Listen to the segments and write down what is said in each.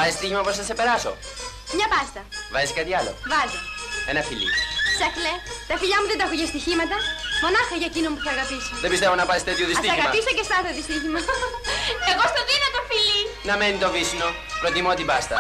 Βάζεις στοίχημα πως θα σε περάσω. Μια πάστα. Βάζεις κάτι άλλο. Βάζω. Ένα φιλί. Σακλέ, τα φιλιά μου δεν τα έχω για στοιχήματα. Μονάχα για εκείνον που θα αγαπήσω. Δεν πιστεύω να πάρεις τέτοιο Ας δυστύχημα. αγαπήσω και στάθω δυστύχημα. Εγώ στο δίνω το φιλί. Να μένει το βύσσινο. Προτιμώ την πάστα.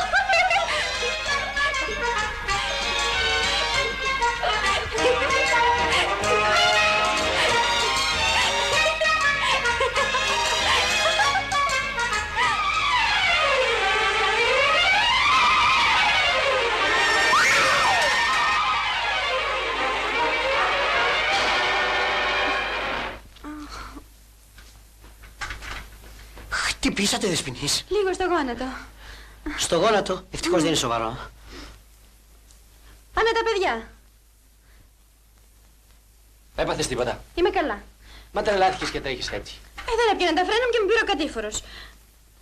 Χτυπήσατε, Δεσποινής? Λίγο στο γόνατο. Στο γόνατο? Ευτυχώς δεν είναι σοβαρό. Πάνε τα παιδιά. Έπαθες τίποτα? Είμαι καλά. Μα τρελάθηκες και τρέχεις έτσι. Δεν έπιανα τα φρένα μου και με πήρε ο κατήφορος.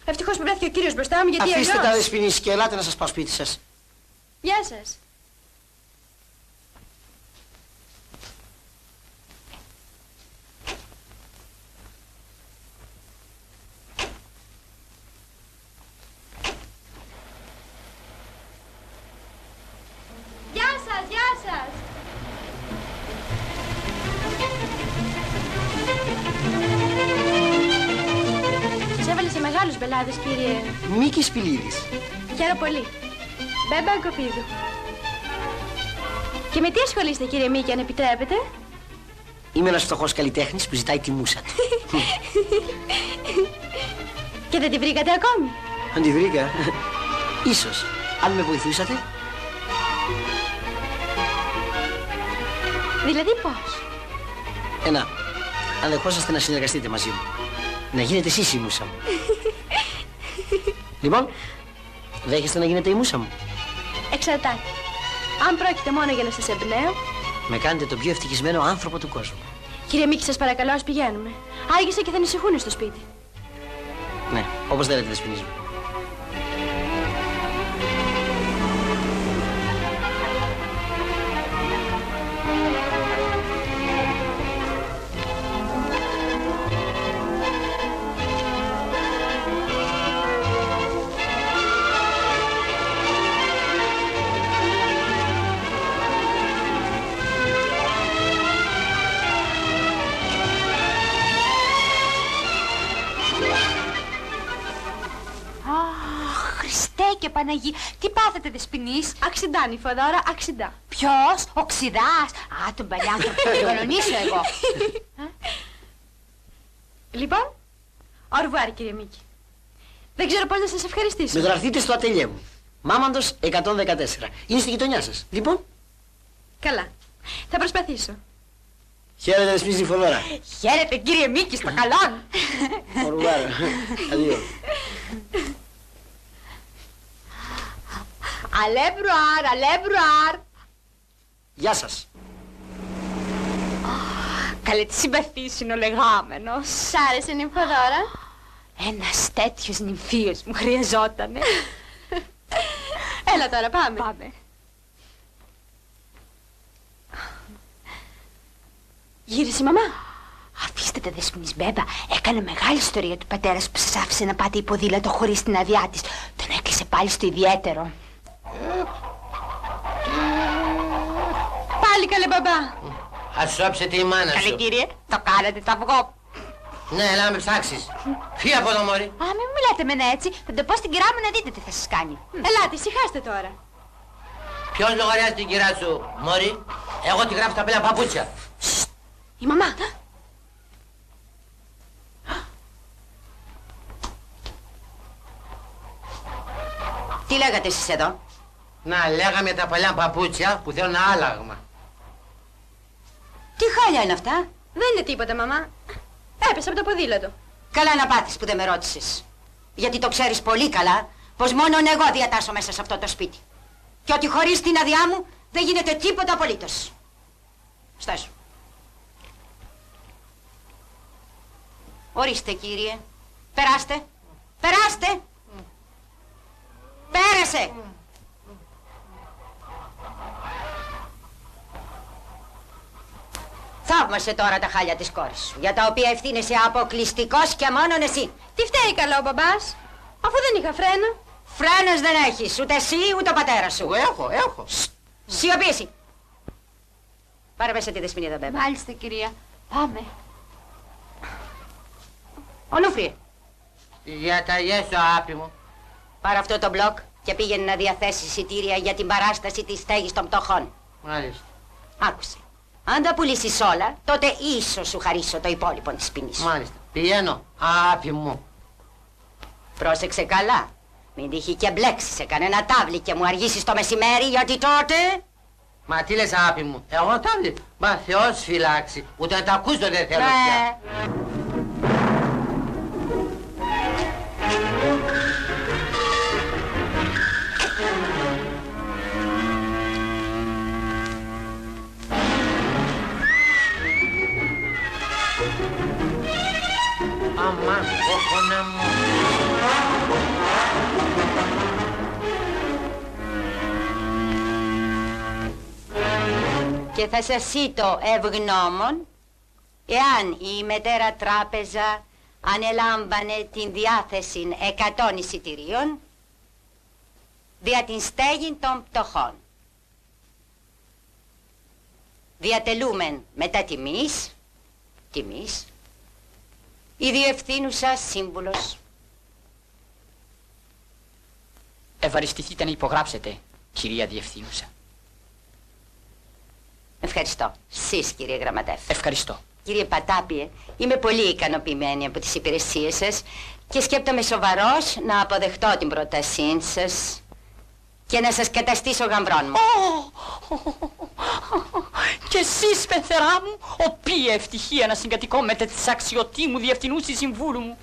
Ευτυχώς που βρέθηκε ο κύριος μπροστά μου γιατί Αφήστε αλλιώς... τα, Δεσποινής, και ελάτε να σας πάω σπίτι σας. Γεια σας. Γεια σας, γεια σας. Σας έβαλε σε μεγάλους μπελάδες, κύριε. Μίκης Πηλίδης. Χαίρομαι πολύ. Μπέμπα Αγκοπίδου. Και με τι ασχολείστε, κύριε Μίκη, αν επιτρέπετε? Είμαι ένας φτωχός καλλιτέχνης που ζητάει τη μούσα του. Και δεν τη βρήκατε ακόμη? Αν τη βρήκα? Ίσως. Αν με βοηθούσατε. Δηλαδή πώς? Αν δεχόσαστε να συνεργαστείτε μαζί μου. Να γίνετε εσείς η μούσα μου. Λοιπόν, δέχεστε να γίνετε η μούσα μου? Εξαρτάται. Αν πρόκειται μόνο για να σας εμπνέω... Με κάνετε τον πιο ευτυχισμένο άνθρωπο του κόσμου. Κύριε Μίκη, σας παρακαλώ, ας πηγαίνουμε. Άργησα και θα ανησυχούν στο σπίτι. Ναι, όπως θέλετε, Δεσποινής μου. Και Παναγί, τι πάθετε, Δεσποινής? Αξιντάνη, Φωδώρα, αξιντά. Ποιος? Ο Ξηδάς? Α, τον παλιάνθρωπο θα τον κανονίσω εγώ. Λοιπόν, ορβουάρ, κύριε Μίκη. Δεν ξέρω πώς να σας ευχαριστήσω. Με δραθείτε στο ατελιέ μου. Μάμαντος 114. Είναι στη γειτονιά σας. Λοιπόν. Καλά. Θα προσπαθήσω. Χαίρετε, Δεσποινή Φωδώρα. Χαίρετε, κύριε Μίκη, στο καλόν. Ορβουάρ. Αδειό. Αλεύρουαρ, αλεύρουαρ. Γεια σας. Καλέ, τι συμπαθής είναι ο λεγάμενος. Σ' άρεσε, νυμφοδόρα? Ένας τέτοιος νυμφίος μου χρειαζότανε. Έλα τώρα, πάμε. Πάμε. Γύρισε η μαμά. Αφήστε τα, Δεσποινής, Μπέμπα. Έκανε μεγάλη ιστορία του πατέρα που σας άφησε να πάτε υποδήλατο χωρίς την αδειά της. Τον έκλεισε πάλι στο ιδιαίτερο. Πάλι καλέ, μπαμπά. Ας σώψετε η μάνα σου. Καλέ, κύριε, το κάνατε το αυγό. Ναι, έλα να με ψάξεις. Φύγε από εδώ, μωρή. Α, μην μιλάτε με έτσι. Θα το πω στην κυρά μου να δείτε τι θα σας κάνει. Ελάτε, ησυχάστε τώρα. Ποιος λογαριάζει την κυρά σου, μωρή? Εγώ τη γράφω στα πέλα παπούτσια. Η μαμά. Τι λέγατε εσείς εδώ? Να, λέγαμε τα παλιά παπούτσια που θέλουν άλλαγμα. Τι χάλια είναι αυτά? Δεν είναι τίποτα, μαμά. Έπεσα από το ποδήλατο. Καλά να πάθεις που δεν με ρώτησες. Γιατί το ξέρεις πολύ καλά πως μόνον εγώ διατάσσω μέσα σε αυτό το σπίτι. Και ότι χωρίς την αδειά μου δεν γίνεται τίποτα απολύτως. Στάσου. Ορίστε, κύριε. Περάστε. Περάστε. Πέρασε. Θαύμασε τώρα τα χάλια της κόρης σου, για τα οποία ευθύνεσαι αποκλειστικός και μόνον εσύ. Τι φταίει καλά ο μπαμπάς, αφού δεν είχα φρένα. Φρένος δεν έχεις, ούτε εσύ ούτε ο πατέρας σου. Έχω. Σιωπήσει. Πάρε μέσα τη Δεσποινίδα, Μπέμπα. Μάλιστα, κυρία. Πάμε. Ονούφριε, Για τα γέσο, άπη μου. πάρε αυτό το μπλοκ και πήγαινε να διαθέσει εισιτήρια για την παράσταση της στέγης των πτωχών. Μάλιστα. Άκουσε. Αν τα πουλήσεις όλα, τότε ίσως σου χαρίσω το υπόλοιπο της ποινής. Μάλιστα. Πηγαίνω, άπη μου. Πρόσεξε καλά. Μην τύχει και μπλέξει σε κανένα τάβλι και μου αργήσεις το μεσημέρι, γιατί τότε... Μα τι λες, άπη μου, εγώ τάβλη. Μα Θεός φυλάξει, ούτε να τα ακούσω δεν θέλω Ναι. πια. Αμάν, κόκκονα μου. Και θα σας ήτω ευγνώμων εάν η μετέρα τράπεζα ανελάμβανε την διάθεση 100 εισιτηρίων δια την στέγη των πτωχών. Διατελούμεν μετά τιμής, η διευθύνουσα σύμβουλος. Ευχαριστηθείτε να υπογράψετε, κυρία Διευθύνουσα. Ευχαριστώ. Σεις, κύριε Γραμματεύ. Ευχαριστώ. Κύριε Πατάπιε, είμαι πολύ ικανοποιημένη από τις υπηρεσίες σας και σκέπτομαι σοβαρός να αποδεχτώ την πρότασή σας και να σας καταστήσω γαμβρόν μου. Και εσείς, πεθερά μου, οποία ευτυχία να συγκατοικώ με τις αξιωτήμου διευθυνούσης συμβούλου μου.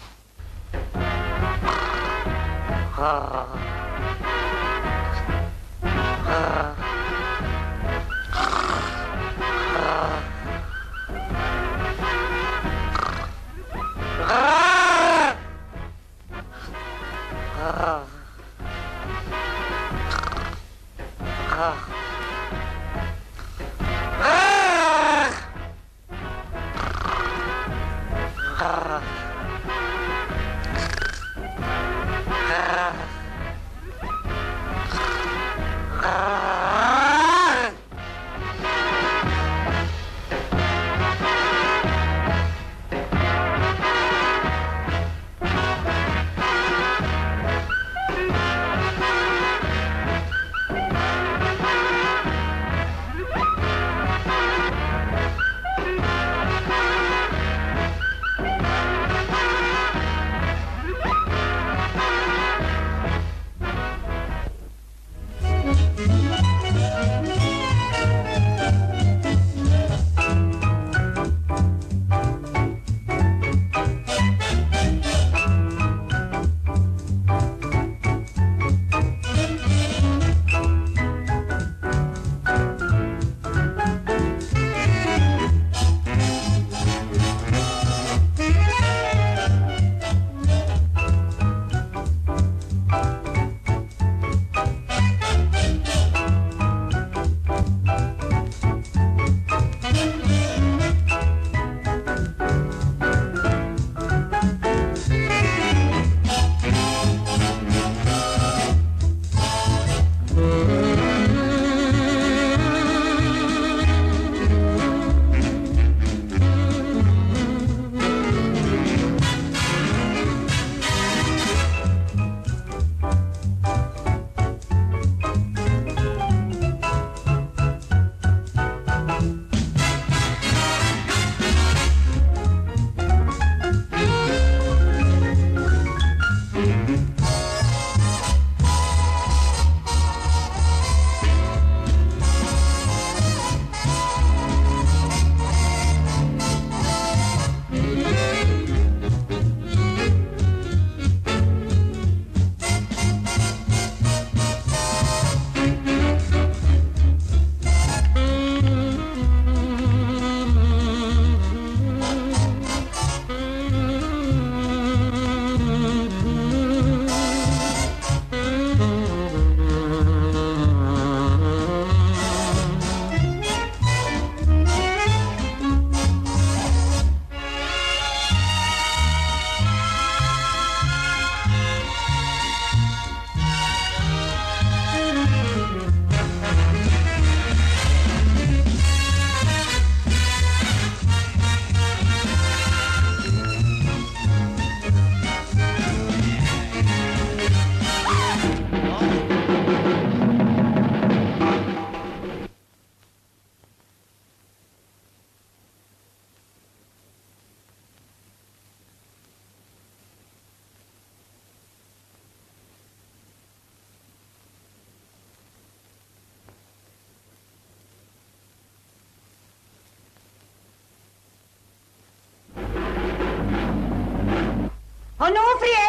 Ονούφριε!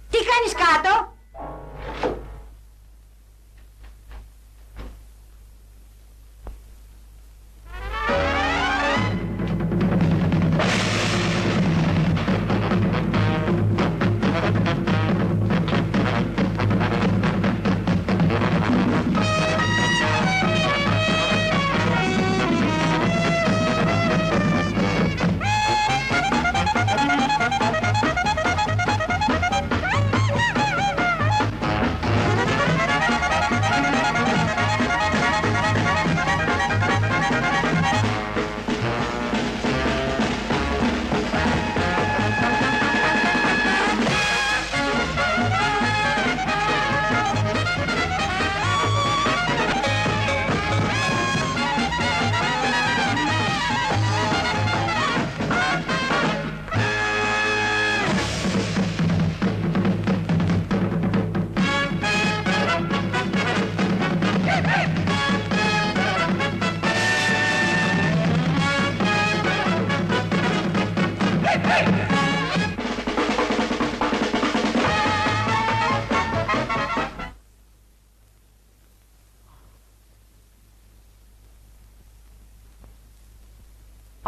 Τι κάνεις κάτω?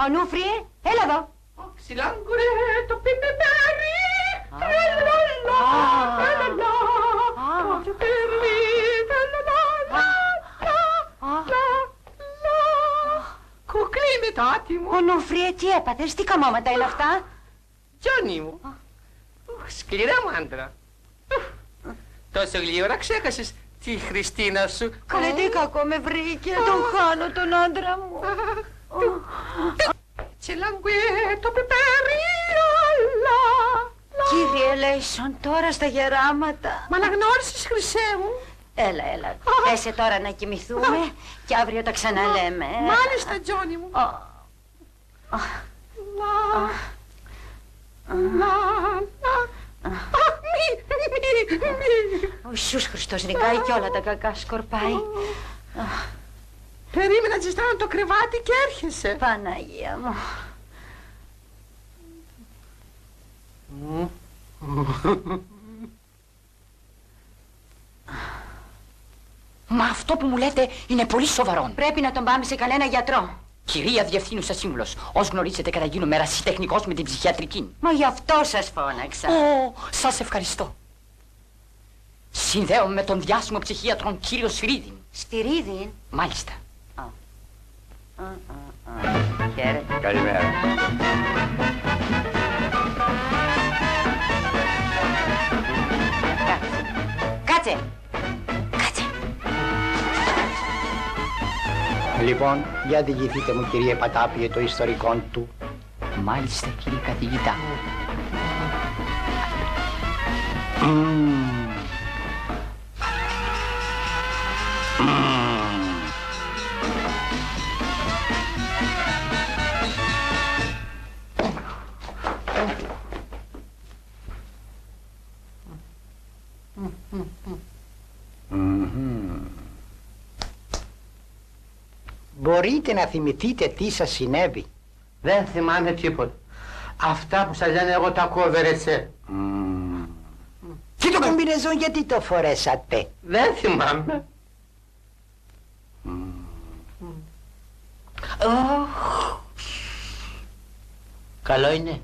Ονούφριε, έλα εδώ. Ξυλάγκουρε το πιπιπέρι, τρελαλα, τρελαλα, το πιπιπέρι, τρελαλα, κουκλί με το άτιμο. Ονούφριε, τι έπαθες, τι καμώματα είναι αυτά? Τζόνι μου, σκληρά μου άντρα. Τόσο γλύωρα ξέχασες τη Χριστίνα σου. Καλέ, τι κακό με βρήκε, τον χάνω τον άντρα μου. Τσιλάγκουε το πιπέρι, αλλά. Κύριε Λέισον, τώρα στα γεράματα. Μ' αναγνώρισες, χρυσέ μου? Έλα, έλα, πέσε τώρα να κοιμηθούμε και αύριο τα ξαναλέμε. Μάλιστα, Τζόνι μου. Ο Ιησούς Χριστός νικάει κι όλα τα κακά σκορπάει. Περίμενα να ζεστάνω το κρεβάτι και έρχεσαι. Παναγία μου. Μα αυτό που μου λέτε είναι πολύ σοβαρό. Πρέπει να τον πάμε σε κανένα γιατρό. Κυρία Διευθύνουσα Σύμβουλος, ως γνωρίζετε καταγίνομαι ερασιτεχνικός με την ψυχιατρική. Μα γι' αυτό σας φώναξα. Σας ευχαριστώ. Συνδέομαι με τον διάσημο ψυχίατρον κύριο Σφυρίδη. Σφυρίδη. Μάλιστα. Χαίρετε. Καλημέρα. Κάτσε. Κάτσε. Λοιπόν, για διηγηθείτε μου, κύριε Πατάπιε, το ιστορικό του. Μάλιστα, κύριε καθηγητά. Μπορείτε να θυμηθείτε τι σας συνέβη? Δεν θυμάμαι τίποτα. Αυτά που σας λένε εγώ τα κόβερεσε. Και το κομπινεζόν γιατί το φορέσατε? Δεν θυμάμαι. Καλό είναι.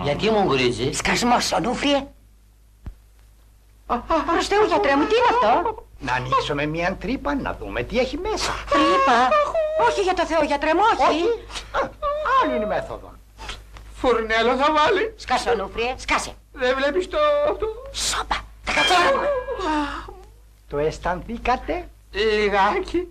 Γιατί μου γκρίζει? Σκασμός, Ονούφριε. Προς Θεού, γιατρέ μου, τι είναι αυτό? Να ανοίξουμε μια τρύπα να δούμε τι έχει μέσα. Τρύπα. Όχι, για το Θεό, γιατρέ μου, όχι. Άλλη είναι η μέθοδο. Φουρνέλο θα βάλει. Σκάσε, Ονούφριε, σκάσε. Δεν βλέπεις το... Σόπα, τα κατσέρα μου. Το αισθανθήκατε? Λιγάκι.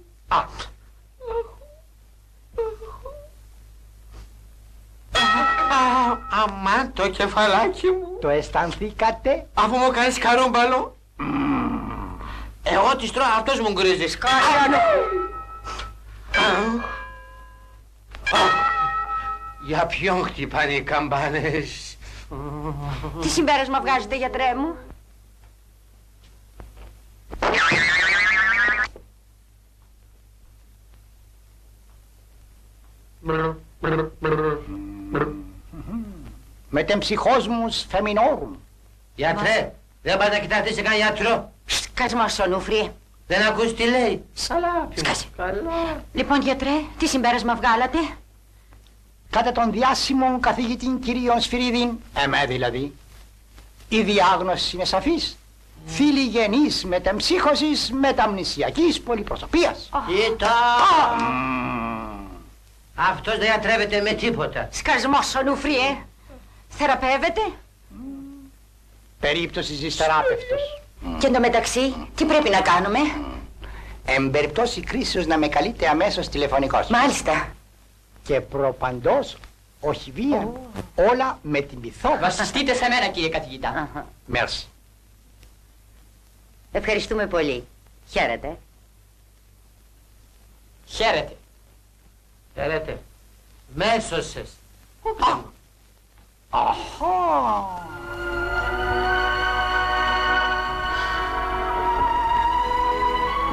Αμάν το κεφαλάκι μου. Το αισθανθήκατε? Αφού μου κάνεις καρούμπαλο. Εγώ τις τρώω, αυτός μου γκρίζει. Για ποιον χτυπάνε οι καμπάνες? Τι συμπέρασμα βγάζετε, γιατρέ μου? μετεμψυχόσμους φεμινόρουν. Γιατρέ, δεν πάτε να κοιτάξετε σε κανένα γιατρό. Σκασμός, Ονούφριε. Δεν ακούς τι λέει. Σαλάπι. Σκάσε. Καλά. Λοιπόν, γιατρέ, τι συμπέρασμα βγάλατε? Κατά τον διάσημον καθηγητή κυρίων Σφυρίδιν, εμέ δηλαδή, η διάγνωση είναι σαφής. Φιλιγενής μετεμψύχωσης μεταμνησιακής πολυπροσωπίας. Κοίτα. Αυτός δεν γιατρεύεται με τίποτα. Σκασμός, Ονούφριε. Θεραπεύεται. Περίπτωση δυσθεράπευτος. Και εντωμεταξύ, τι πρέπει να κάνουμε? Εν περιπτώσει κρίσεως να με καλείτε αμέσως τηλεφωνικός. Μάλιστα. Και προπαντός, όχι βία, όλα με την πειθό. Βασιστείτε σε μένα, κύριε καθηγητά. Μέρση. Ευχαριστούμε πολύ. Χαίρετε. Χαίρετε. Χαίρετε. Με έσωσες.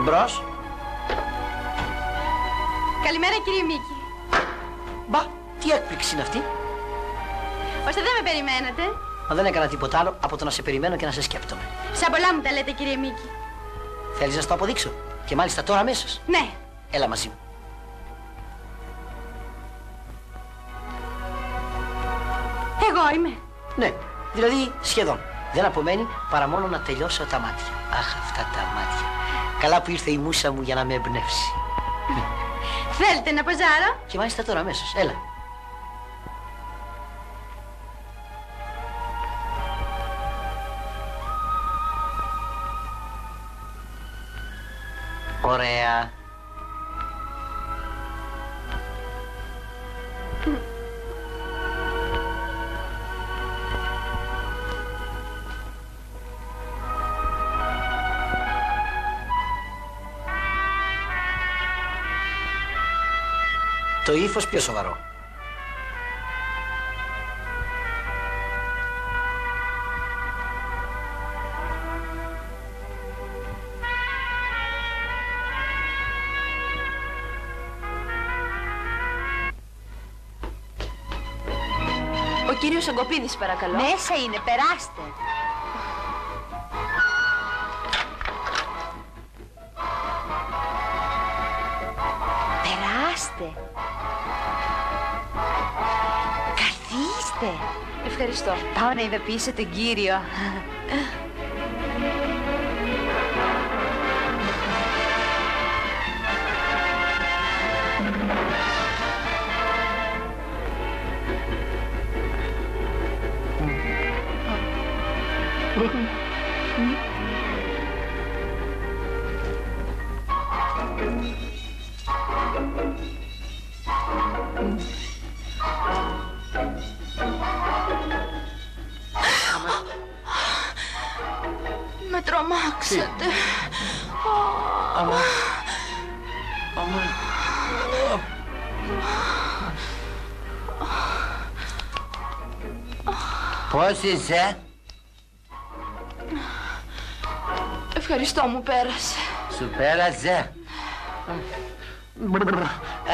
Μπρος. Καλημέρα κύριε Μίκη. Μπα, τι έκπληξη είναι αυτή. Ώστε δεν με περιμένετε. Μα δεν έκανα τίποτα άλλο από το να σε περιμένω και να σε σκέπτομαι. Σαν πολλά μου τα λέτε κύριε Μίκη. Θέλεις να σου το αποδείξω? Και μάλιστα τώρα αμέσως. Ναι. Έλα μαζί μου. Εγώ είμαι. Ναι, δηλαδή σχεδόν. Δεν απομένει παρά μόνο να τελειώσω τα μάτια. Αχ, αυτά τα μάτια. Καλά που ήρθε η μούσα μου για να με εμπνεύσει. Θέλετε να ποζάρω? Και μάλιστα τώρα αμέσως. Έλα. Ωραία. Το ύφος πιο σοβαρό. Ο κύριος Αγκοπίδης παρακαλώ. Μέσα είναι, περάστε. Περάστε. Καθίστε. Ευχαριστώ. Πάω να ειδοποιήσω τον κύριο. Με τρομάξατε. Πώς είσαι? Ευχαριστώ, μου πέρασε. Σου πέρασε?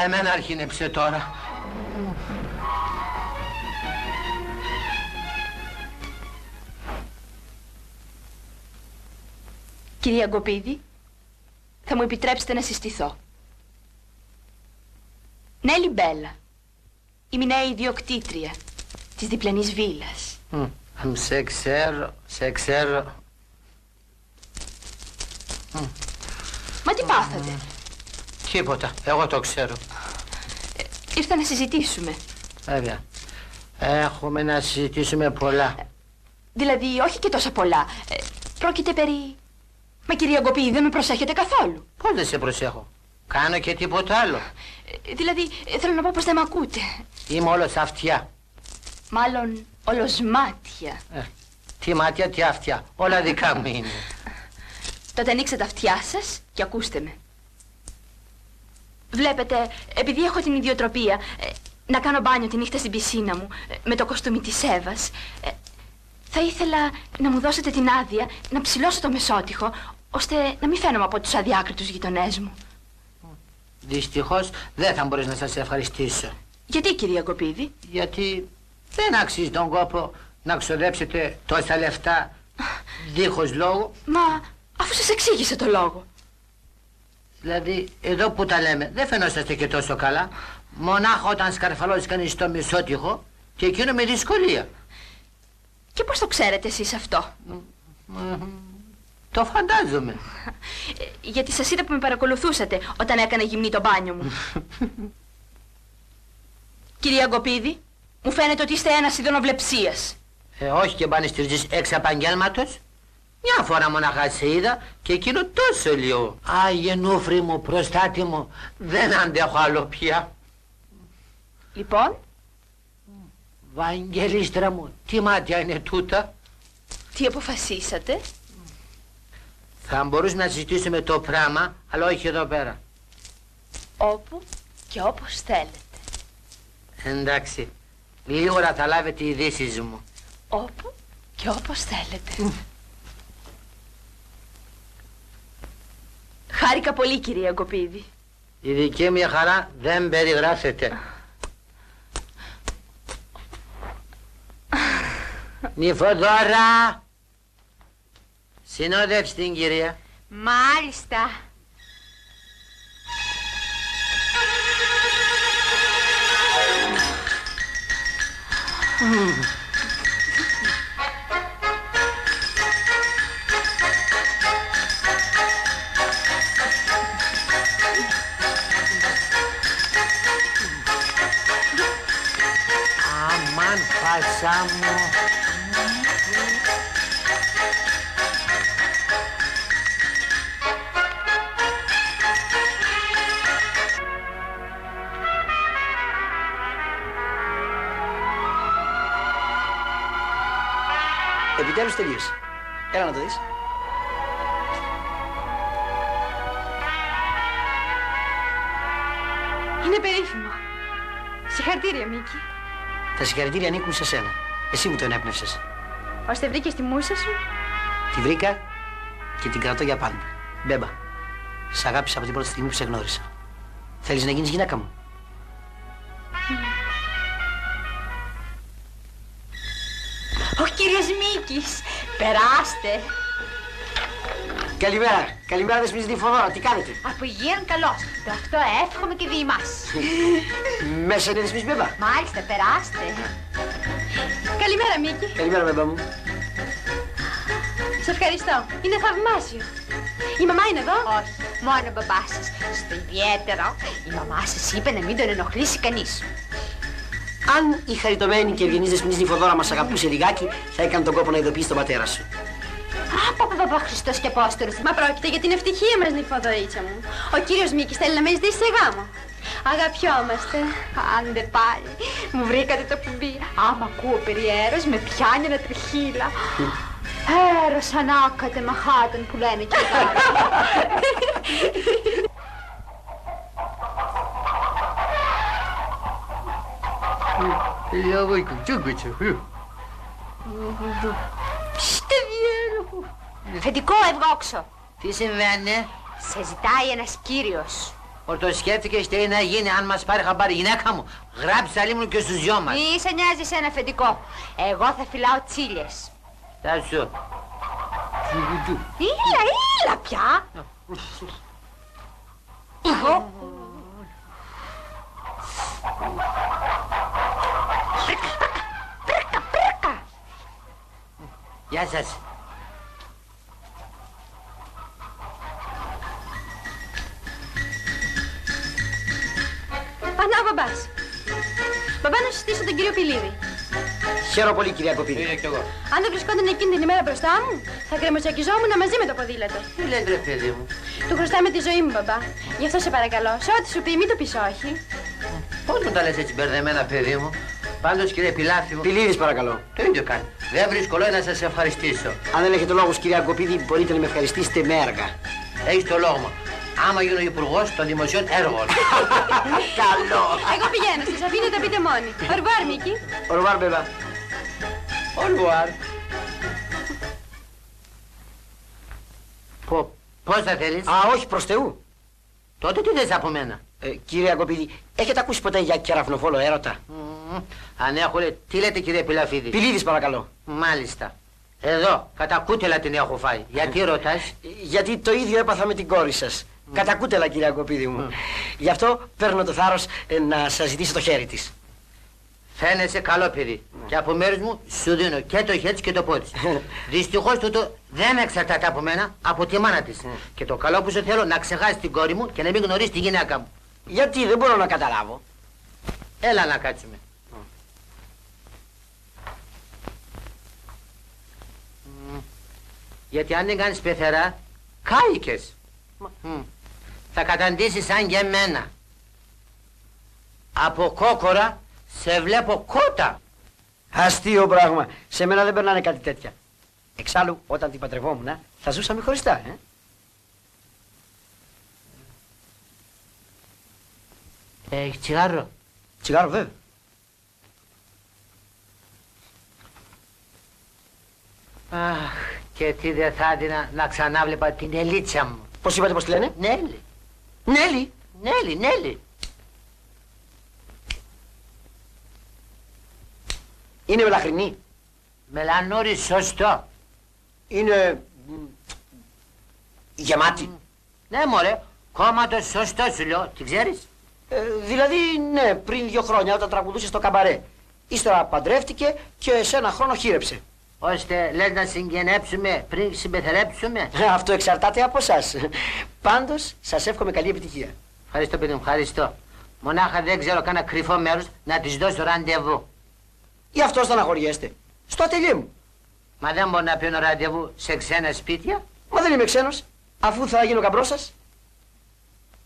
Εμένα αρχίνεψε τώρα. Κυρία Αγκοπίδη, θα μου επιτρέψετε να συστηθώ. Νέλη Μπέλα. Είμαι η νέα ιδιοκτήτρια της διπλανής βίλας. Σε ξέρω. Μα τι πάθατε? Τίποτα, εγώ το ξέρω. Ήρθα να συζητήσουμε. Βέβαια. Έχουμε να συζητήσουμε πολλά. Δηλαδή, όχι και τόσα πολλά. Πρόκειται περί... Μα κυρία Αγκοπίδη, δεν με προσέχετε καθόλου. Πώς δεν σε προσέχω? Κάνω και τίποτα άλλο. Δηλαδή, θέλω να πω πως δεν με ακούτε. Είμαι όλος αυτιά. Μάλλον όλος μάτια. Τι μάτια, τι αυτιά. Όλα δικά μου είναι. Τότε ανοίξτε τα αυτιά σας και ακούστε με. Βλέπετε, επειδή έχω την ιδιοτροπία να κάνω μπάνιο τη νύχτα στην πισίνα μου με το κοστούμι της Εύας, θα ήθελα να μου δώσετε την άδεια να ψηλώσω το μεσότυχο, ώστε να μην φαίνομαι από τους αδιάκριτους γειτονές μου. Δυστυχώς δεν θα μπορείς να σας ευχαριστήσω. Γιατί, κυρία Αγκοπίδη? Γιατί Δεν αξίζει τον κόπο να ξοδέψετε τόσα λεφτά δίχως λόγο. Μα αφού σας εξήγησε το λόγο. Δηλαδή, εδώ που τα λέμε, δεν φαινόσαστε και τόσο καλά. Μονάχα όταν σκαρφαλώσει κανείς το μισότυχο και εκείνο με δυσκολία. Και πώς το ξέρετε εσείς αυτό? Το φαντάζομαι. Γιατί σας είδα που με παρακολουθούσατε όταν έκανα γυμνή το μπάνιο μου. Κυρία Γκοπίδη, μου φαίνεται ότι είστε ένας ειδωνοβλεψίας. Όχι και μπανιστηρίζεις εξ επαγγέλματος. Μια φορά μοναχά σε είδα και εκείνο τόσο λίγο. Άγιε νούφρι μου, προστάτη μου, δεν αντέχω άλλο πια. Λοιπόν? Βαγγελίστρα μου, τι μάτια είναι τούτα? Τι αποφασίσατε? Θα μπορούσαμε να συζητήσουμε το πράγμα, αλλά όχι εδώ πέρα. Όπου και όπως θέλετε. Εντάξει, λίγορα θα λάβετε οι ειδήσεις μου. Όπου και όπως θέλετε. Χάρηκα πολύ, κυρία Γκοπίδη. Η δική μου χαρά δεν περιγράφεται. Νυφοδόρα! Συνόδευση την κυρία. Μάλιστα. Αμάν πάσα μου. Επιτέλους τελείωσε. Έλα να το δεις. Είναι περίφημο. Συγχαρητήρια, Μίκη. Τα συγχαρητήρια ανήκουν σε σένα. Εσύ μου το ενέπνευσες. Ώστε βρήκες τη μούσα σου. Τη βρήκα και την κρατώ για πάντα. Μπέμπα, σ' αγάπησα από την πρώτη στιγμή που σε γνώρισα. Θέλεις να γίνεις γυναίκα μου? Ο κύριος Μίκης, περάστε. Καλημέρα, καλημέρα δεσποινής Νυφοδόρα, τι κάνετε? Από υγείαν καλώς. Το αυτό εύχομαι και δι' μας. Μέσα είναι δεσποινής Μπέμπα. Μάλιστα, περάστε. Καλημέρα, Μίκη. Καλημέρα Μπέμπα μου. Σε ευχαριστώ. Είναι θαυμάσιο. Η μαμά είναι εδώ? Όχι, μόνο ο μπαμπάς σας. Στο ιδιαίτερο, η μαμά σας είπε να μην τον ενοχλήσει κανείς. Αν η χαριτωμένη και ευγενής δεσποινής Νυφοδόρα μας αγαπούσε λιγάκι, θα έκανε τον κόπο να ειδοποιήσει τον πατέρα σου. Παπα Χριστός και Απόστολος. Μα πρόκειται για την ευτυχία μας, Νυφοδωρίτσα μου. Ο κύριος Μίκης θέλει να με ζητήσει σε γάμο. Αγαπιόμαστε. Άντε πάλι, μου βρήκατε το κουμπί. Άμα ακούω περί έρος, με πιάνει ένα τριχύλα. Έρος ανάκατε μαχάτων που λένε και τώρα. Φεντικό, ευγόξω. Τι συμβαίνει? Σε ζητάει ένας κύριος. Ορτοσκέφτηκες τι να γίνει αν μας πάρει χαμπάρι γυναίκα μου? Γράψε αλίμνου και στους δυο μας. Μη σε νοιάζει σε ένα φεντικό. Εγώ θα φυλάω τσίλες. Θα σου. Έλα πια. Πρίκα. Γεια σας. Πανά, μπαμπάς. Μπαμπά, να συστήσω τον κύριο Πηλίδη. Χαίρομαι πολύ κυρία Κοπίδη. Κι εγώ. Αν δεν βρισκόταν εκείνη την ημέρα μπροστά μου, θα γκρεμοτσακιζόμουν μαζί με το ποδήλατο. Τι λέτε ρε παιδί μου? Του χρωστάμε τη ζωή μου, μπαμπά. Γι' αυτό σε παρακαλώ, σε ό,τι σου πει, μην το πεις όχι. Πώς μου τα λες έτσι μπερδεμένα παιδί μου? Πάντως κύριε Πιλάφη μου, Πηλίδης παρακαλώ. το ίδιο κάνει. Δεν βρίσκω λόγο να σας ευχαριστήσω. Αν δεν έχετε λόγους κυρία Κοπίδη, μπορείτε να με ευχαριστήσετε με έργα. Έχεις το λόγο μου. Άμα γίνω υπουργός των δημοσίων έργων. Καλό. Εγώ πηγαίνω, σας αφήνω τα πείτε μόνοι. Ορβάρ, Μίκη. Ορβάρ Μπέμπα. Ολουάρ. Πώς θα θέλεις? Α, όχι προς Θεού. Τότε τι θες από μένα? Κύριε Κοπίδη, έχετε ακούσει ποτέ για κεραυνοβόλο έρωτα? Αν έχουνε, τι λέτε κύριε Πιλαφίδη? Πιλίδης παρακαλώ. Μάλιστα. Εδώ, κατά κούτελα την έχω φάει. Γιατί ρωτάς? Γιατί το ίδιο έπαθα με την κόρη σας. Κατά κούτελα κύριε Αγκοπίδη μου. Γι' αυτό παίρνω το θάρρος να σας ζητήσω το χέρι της. Φαίνεσαι καλό παιδί. Και από μέρους μου σου δίνω και το χέρι και το πόδι. Δυστυχώς τούτο δεν εξαρτάται από μένα, από τη μάνα της. Και το καλό που σου θέλω να ξεχάσεις την κόρη μου και να μην γνωρίσεις τη γυναίκα μου. Γιατί δεν μπορώ να καταλάβω. Έλα να κάτσουμε. Γιατί αν δεν κάνεις πεθερά, κάηκες. Θα καταντήσεις σαν και εμένα. Από κόκορα σε βλέπω κότα. Αστείο πράγμα. Σε μένα δεν περνάνε κάτι τέτοια. Εξάλλου, όταν την παντρευόμουν, θα ζούσαμε χωριστά, Έχεις τσιγάρο? Τσιγάρο βέβαια. Αχ, και τι δεν θα έδινα να ξανάβλεπα την Ελίτσα μου. Πώς είπατε πως τη λένε? Νέλη. Νέλη. Νέλη, Νέλη. Είναι μελαχρινή. Μελανούρι σωστό. Είναι γεμάτη. Ναι μωρέ, κόμματος σωστό σου λέω, την ξέρεις? Δηλαδή, ναι, πριν 2 χρόνια όταν τραγουδούσε στο καμπαρέ. Ύστερα παντρεύτηκε και σε 1 χρόνο χείρεψε. Ώστε λες να συγγενέψουμε πριν συμπεθερέψουμε. Αυτό εξαρτάται από εσάς. Πάντως, σας εύχομαι καλή επιτυχία. Ευχαριστώ παιδί μου, ευχαριστώ. Μονάχα δεν ξέρω κάνα κρυφό μέρος να της δώσω ραντεβού. Γι' αυτό στεναχωριέστε. Στο ατελείο μου. Μα δεν μπορώ να παίρνω ραντεβού σε ξένα σπίτια. Μα δεν είμαι ξένος, αφού θα γίνω καμπρός σας.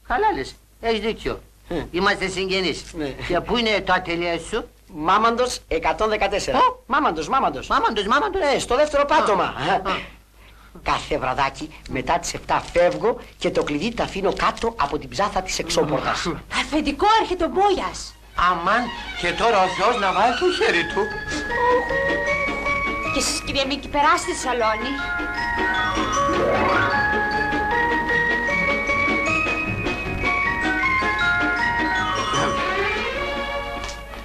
Καλά λες, έχεις δίκιο. Είμαστε συγγενείς. Ναι. Και πού είναι το ατελείο σου? Μάμαντος 114. Μάμαντος. Μάμαντος. Ναι, στο δεύτερο πάτωμα. Κάθε βραδάκι μετά τις 7 φεύγω και το κλειδί το αφήνω κάτω από την ψάθα της εξώπορτας. Αφεντικό, έρχεται ο Μπόιας. Αμάν, και τώρα ο Θεός να βάλει το χέρι του. Και εσείς κυρία Μίκη, περάστε στη σαλόνι.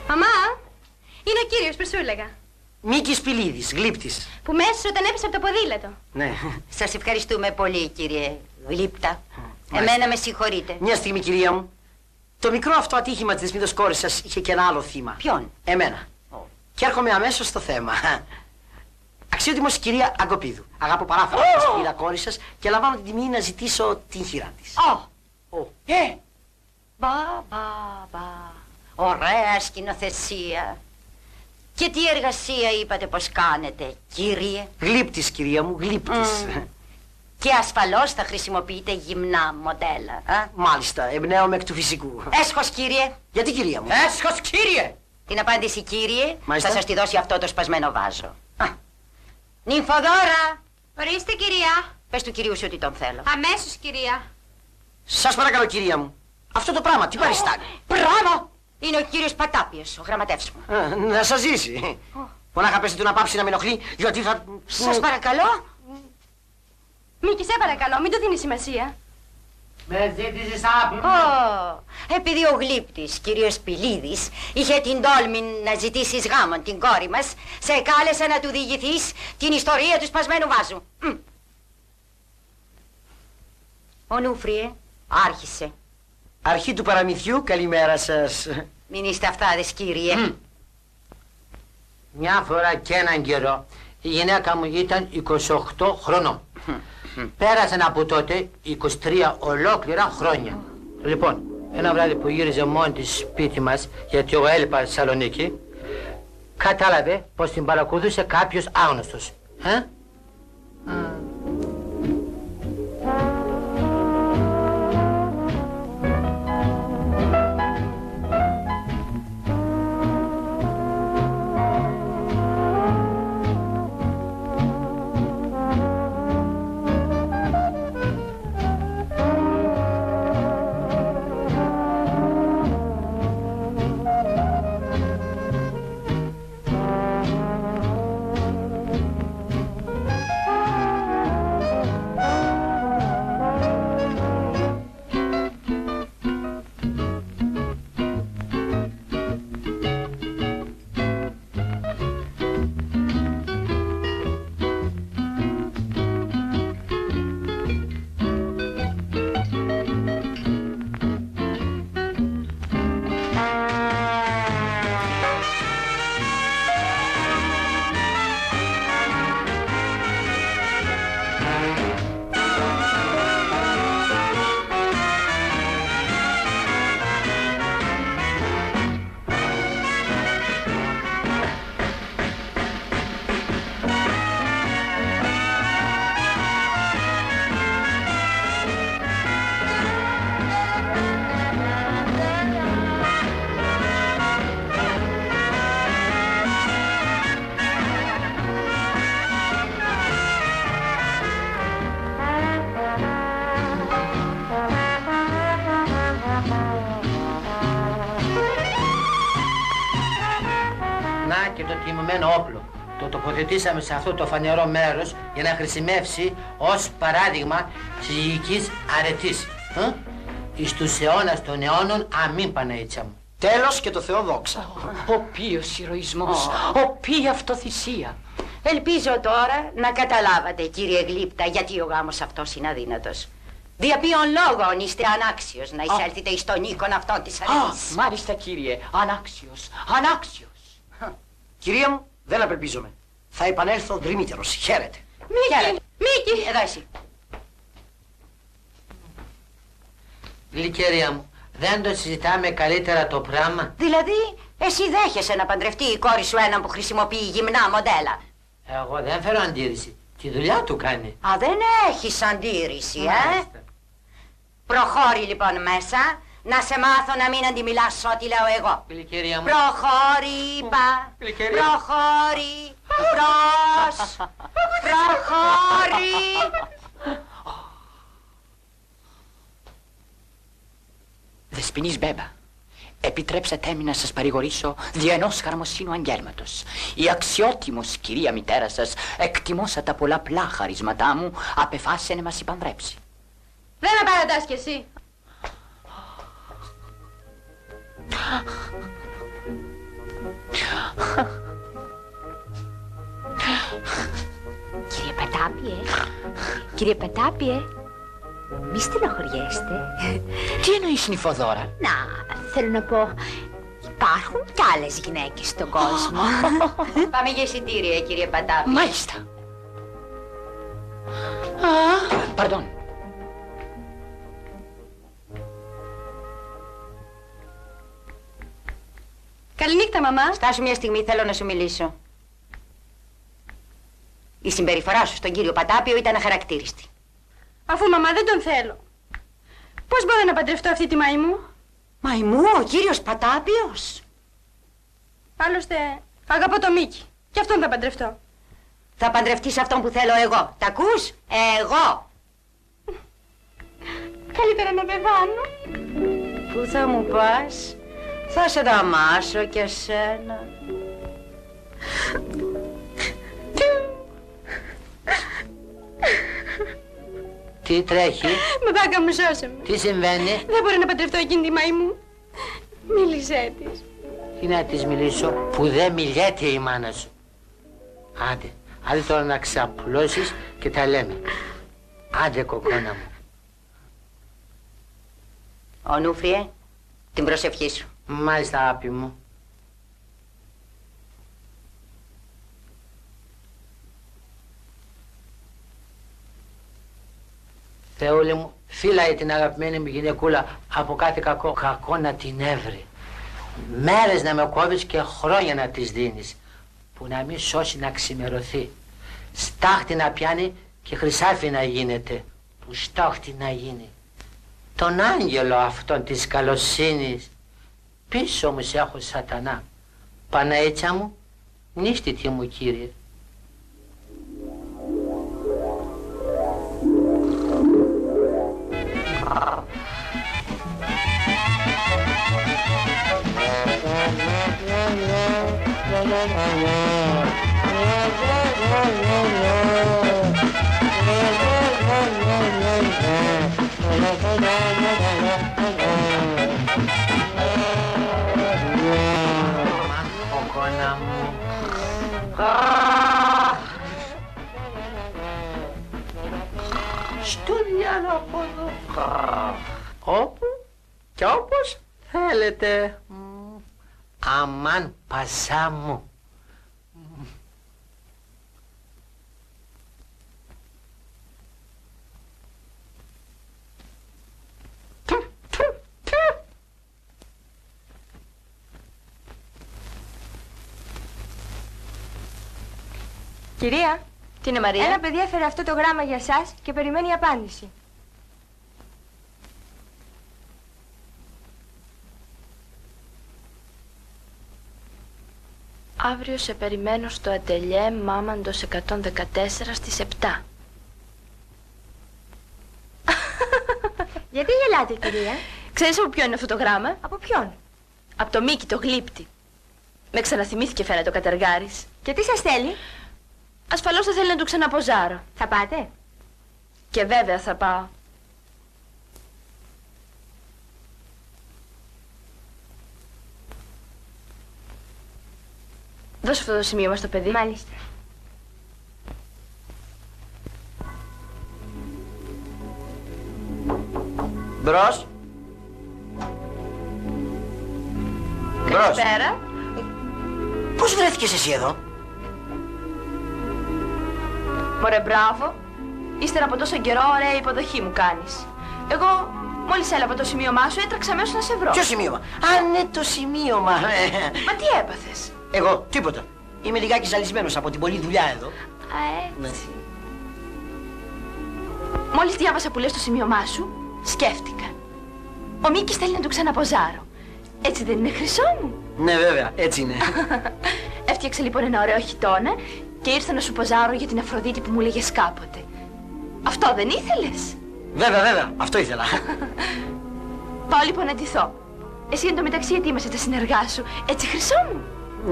Μαμά, είναι ο κύριος που σου έλεγα. Μίκης Πιλίδης, γλύπτης. Που με έσωσε όταν έπεσε από το ποδήλατο. Ναι. Σας ευχαριστούμε πολύ, κύριε Γλύπτα. Εμένα με συγχωρείτε. Μια στιγμή, κυρία μου. Το μικρό αυτό ατύχημα της δεσμήτως κόρης σας είχε και ένα άλλο θύμα. Ποιον? Εμένα. Και έρχομαι αμέσως στο θέμα. Αξιότιμος κυρία Αγκοπίδου. Αγάπω παράφορα την κυρία κόρη σας και λαμβάνω την τιμή να ζητήσω την χείρα της. Μπα. Ωραία σκηνοθεσία. Και τι εργασία είπατε πως κάνετε, κύριε? Γλύπτης, κυρία μου, γλύπτης. Και ασφαλώς θα χρησιμοποιείτε γυμνά μοντέλα. Μάλιστα, εμπνέομαι εκ του φυσικού. Έσχος, κύριε. Γιατί, κυρία μου? Έσχος κύριε. Την απάντηση, κύριε, Μάλιστα. θα σας τη δώσει αυτό το σπασμένο βάζο. Νυμφοδόρα! Ορίστε, κυρία. Πες του κυρίου σου ότι τον θέλω. Αμέσως, κυρία. Σας παρακαλώ, κυρία μου. Αυτό το πράγμα τι παριστάνει? Μπράβο! Είναι ο κύριος Πατάπιος, ο γραμματεύς μου. Να σας ζήσει. Μονάχα πέστε του να πάψει να με ενοχλεί, γιατί θα... Σας παρακαλώ. Μίκη, σε παρακαλώ, μην του δίνει σημασία. Με ζήτησες άπλο. Επειδή ο γλύπτης, κύριος Πιλίδης, είχε την τόλμη να ζητήσεις γάμον την κόρη μας, σε κάλεσα να του διηγηθείς την ιστορία του σπασμένου βάζου. Ο Νούφριε άρχισε. Αρχή του παραμυθιού, καλημέρα σας. Μην είστε αυτάδες, κύριε. Μια φορά και έναν καιρό η γυναίκα μου ήταν 28 χρονών. Πέρασαν από τότε 23 ολόκληρα χρόνια. Λοιπόν, ένα βράδυ που γύριζε μόνη της σπίτι μας, γιατί εγώ έλειπα στη Θεσσαλονίκη, κατάλαβε πως την παρακολουθούσε κάποιος άγνωστος. και το τιμημένο όπλο. Το τοποθετήσαμε σε αυτό το φανερό μέρος για να χρησιμεύσει ως παράδειγμα συζυγικής αρετής. Εις τους αιώνας των αιώνων, αμήν Παναγίτσα μου. Τέλος και το Θεό δόξα. Ο ποιος ηρωισμός, ο ποια αυτοθυσία. Ελπίζω τώρα να καταλάβατε, κύριε Γλύπτα, γιατί ο γάμος αυτός είναι αδύνατος. Δια ποιον λόγων είστε ανάξιος να εισέλθετε εις τον οίκον αυτόν της αρετής. Μάλιστα, κύριε, ανάξιος, ανάξιος. Κυρία μου, δεν απελπίζομαι. Θα επανέλθω δρυμύτερος. Χαίρετε. Μίκη! Εδώ εσύ. Γλυκερία μου, δεν το συζητάμε καλύτερα το πράγμα? Δηλαδή, εσύ δέχεσαι να παντρευτεί η κόρη σου έναν που χρησιμοποιεί γυμνά μοντέλα? Εγώ δεν φέρω αντίρρηση. Τη δουλειά του κάνει. Α, δεν έχεις αντίρρηση, Προχώρη λοιπόν μέσα, να σε μάθω να μην αντιμιλάς ό,τι λέω εγώ. Γλυκερία μου. Προχώρη, είπα. Προχώρη. Προχώρη. Δεσποινής Μπέμπα, επιτρέψατε μου να σας παρηγορήσω δια ενός χαρμοσύνου αγγέλματος. Η αξιότιμος κυρία μητέρα σας, εκτιμώσα τα πολλαπλά χαρίσματά μου, απεφάσισε να μας υπανδρέψει. Δεν με παρατάς κι εσύ. Κύριε Πατάπιε, μη στενοχωριέστε. Τι εννοείς, Νυφοδώρα? Να, θέλω να πω, υπάρχουν κι άλλες γυναίκες στον κόσμο. Πάμε για εισιτήρια, κύριε Πατάπη. Μάλιστα. Παρδόν. Καληνύχτα, μαμά. Στάσου μια στιγμή, θέλω να σου μιλήσω. Η συμπεριφορά σου στον κύριο Πατάπιο ήταν αχαρακτήριστη. Αφού μαμά δεν τον θέλω, πώς μπορώ να παντρευτώ αυτή τη μαϊμού? Μαϊμού, ο κύριος Πατάπιος? Άλλωστε, αγαπώ το Μίκη. Κι αυτόν θα παντρευτώ. Θα παντρευτείς αυτόν που θέλω εγώ. Τ' ακούς? Εγώ. Καλύτερα να πεθάνω. Πού θα μου πας? Θα σε δαμάσω κι εσένα. Τι τρέχει? Μπαμπάκα μου, σώσε με. Τι συμβαίνει? Δεν μπορώ να παντρευτώ εκείνη τη μαϊμού. Μίλησέ της. Τι να της μιλήσω που δεν μιλιέται η μάνα σου? Άντε τώρα να ξαπλώσεις και τα λέμε. Άντε κοκόνα μου. Ονούφριε, την προσευχή σου. Μάλιστα αγάπη μου. Θεούλη μου, φύλαει την αγαπημένη μου γυναικούλα από κάθε κακό να την έβρει. Μέρες να με κόβεις και χρόνια να της δίνεις, που να μην σώσει να ξημερωθεί. Στάχτη να πιάνει και χρυσάφι να γίνεται, που στάχτη να γίνει. Τον άγγελο αυτόν της καλοσύνης, πίσω μου σε έχω σατανά. Παναίτσα μου, νύστητη μου κύριε. Κοκόνα μου. Στο διάλογο από εδώ. Όπου και όπως θέλετε. Αμάν πασά μου. Κυρία, Τι είναι, Μαρία? ένα παιδί έφερε αυτό το γράμμα για σας και περιμένει απάντηση. Αύριο σε περιμένω στο ατελιέ Μάμαντος 114 στις 7. Γιατί γελάτε, κυρία? Ξέρεις από ποιον είναι αυτό το γράμμα? Από ποιον? Από το Μίκη, το γλύπτη. Με ξαναθυμήθηκε φαίνεται ο κατεργάρης. Και τι σας θέλει? Ασφαλώς δεν θέλει να του ξαναποζάρω. Θα πάτε? Και βέβαια θα πάω. Δώσε αυτό το σημείωμα στο παιδί. Μάλιστα. Μπρος. Μπρος. Καλησπέρα. Πώς βρέθηκες εσύ εδώ? Μωρέ, μπράβο. Ύστερα από τόσο καιρό, ωραία υποδοχή μου κάνεις. Εγώ, μόλις έλαβα το σημείωμά σου, έτρεξα αμέσως να σε βρω. Ποιο σημείωμα? Α, ναι, το σημείωμα. Μα τι έπαθες? Εγώ, τίποτα. Είμαι λιγάκι ζαλισμένος από την πολλή δουλειά εδώ. Α, έτσι. Μόλις διάβασα που λες το σημείωμά σου, σκέφτηκα. Ο Μίκης θέλει να του ξαναποζάρω. Έτσι δεν είναι, χρυσό μου? Ναι, βέβαια, έτσι είναι. Έφτιαξα λοιπόν ένα ωραίο χιτόνα και ήρθα να σου ποζάρω για την Αφροδίτη που μου έλεγες κάποτε. Αυτό δεν ήθελες? Βέβαια, βέβαια, αυτό ήθελα. Πάω λοιπόν να ντυθώ. Εσύ εν τω μεταξύ ετοίμασε τα συνεργά σου, έτσι χρυσό μου?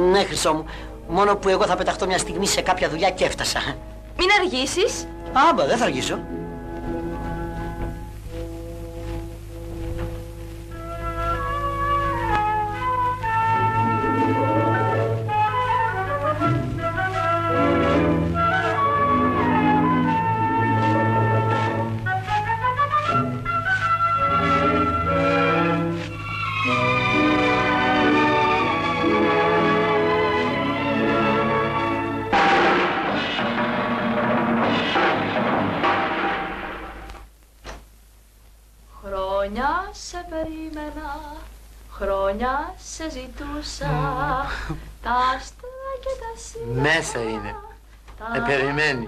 Ναι, χρυσό μου. Μόνο που εγώ θα πεταχτώ μια στιγμή σε κάποια δουλειά και έφτασα. Μην αργήσεις. Άμπα, δεν θα αργήσω. Χρόνια σε περίμενα, χρόνια σε ζητούσα, τα άστρα και τα σύνορα. Μέσα είναι. Περιμένει.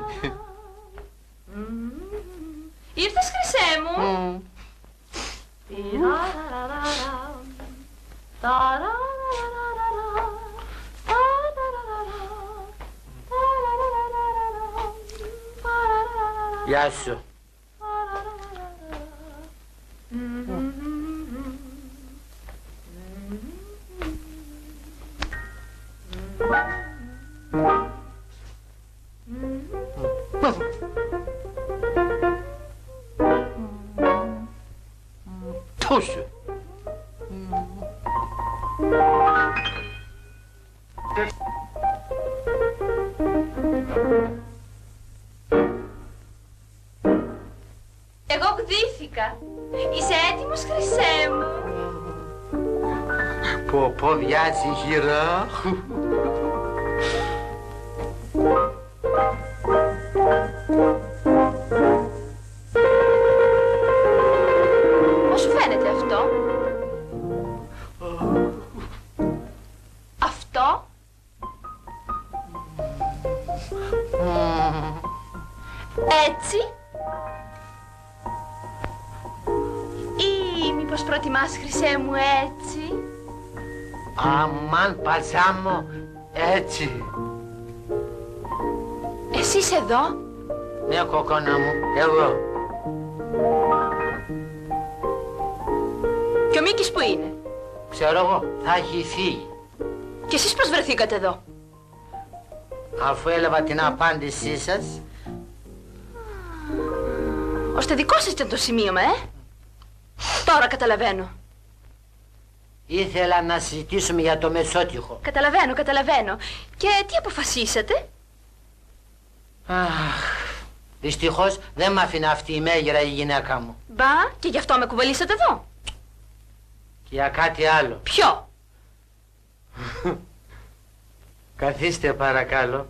Ήρθες, χρυσέ μου? Γεια σου. Τόσο. Εγώ γδύθηκα. Είσαι έτοιμος, χρυσέ μου? Πω βιάζει γυρά. Πώς σου φαίνεται αυτό? Αυτό? Έτσι? Ή μήπως προτιμάς, χρυσέ μου, έτσι? Αμάν πατσάμο, έτσι. Εσύ είσαι εδώ? Ναι, κοκόνα μου, εγώ. Και ο Μίκης που είναι? Ξέρω εγώ, θα έχει φύγει. Και εσείς πώς βρεθήκατε εδώ? Αφού έλαβα την απάντησή σας. Ώστε δικό σας ήταν το σημείωμα, Τώρα καταλαβαίνω. Ήθελα να συζητήσουμε για το μεσότυχο. Καταλαβαίνω. Και τι αποφασίσατε? Αχ, δυστυχώς δεν μ' άφηνε αυτή η μέγερα η γυναίκα μου. Μπα, και γι' αυτό με κουβαλήσατε εδώ? Και για κάτι άλλο. Ποιο? Καθίστε παρακαλώ.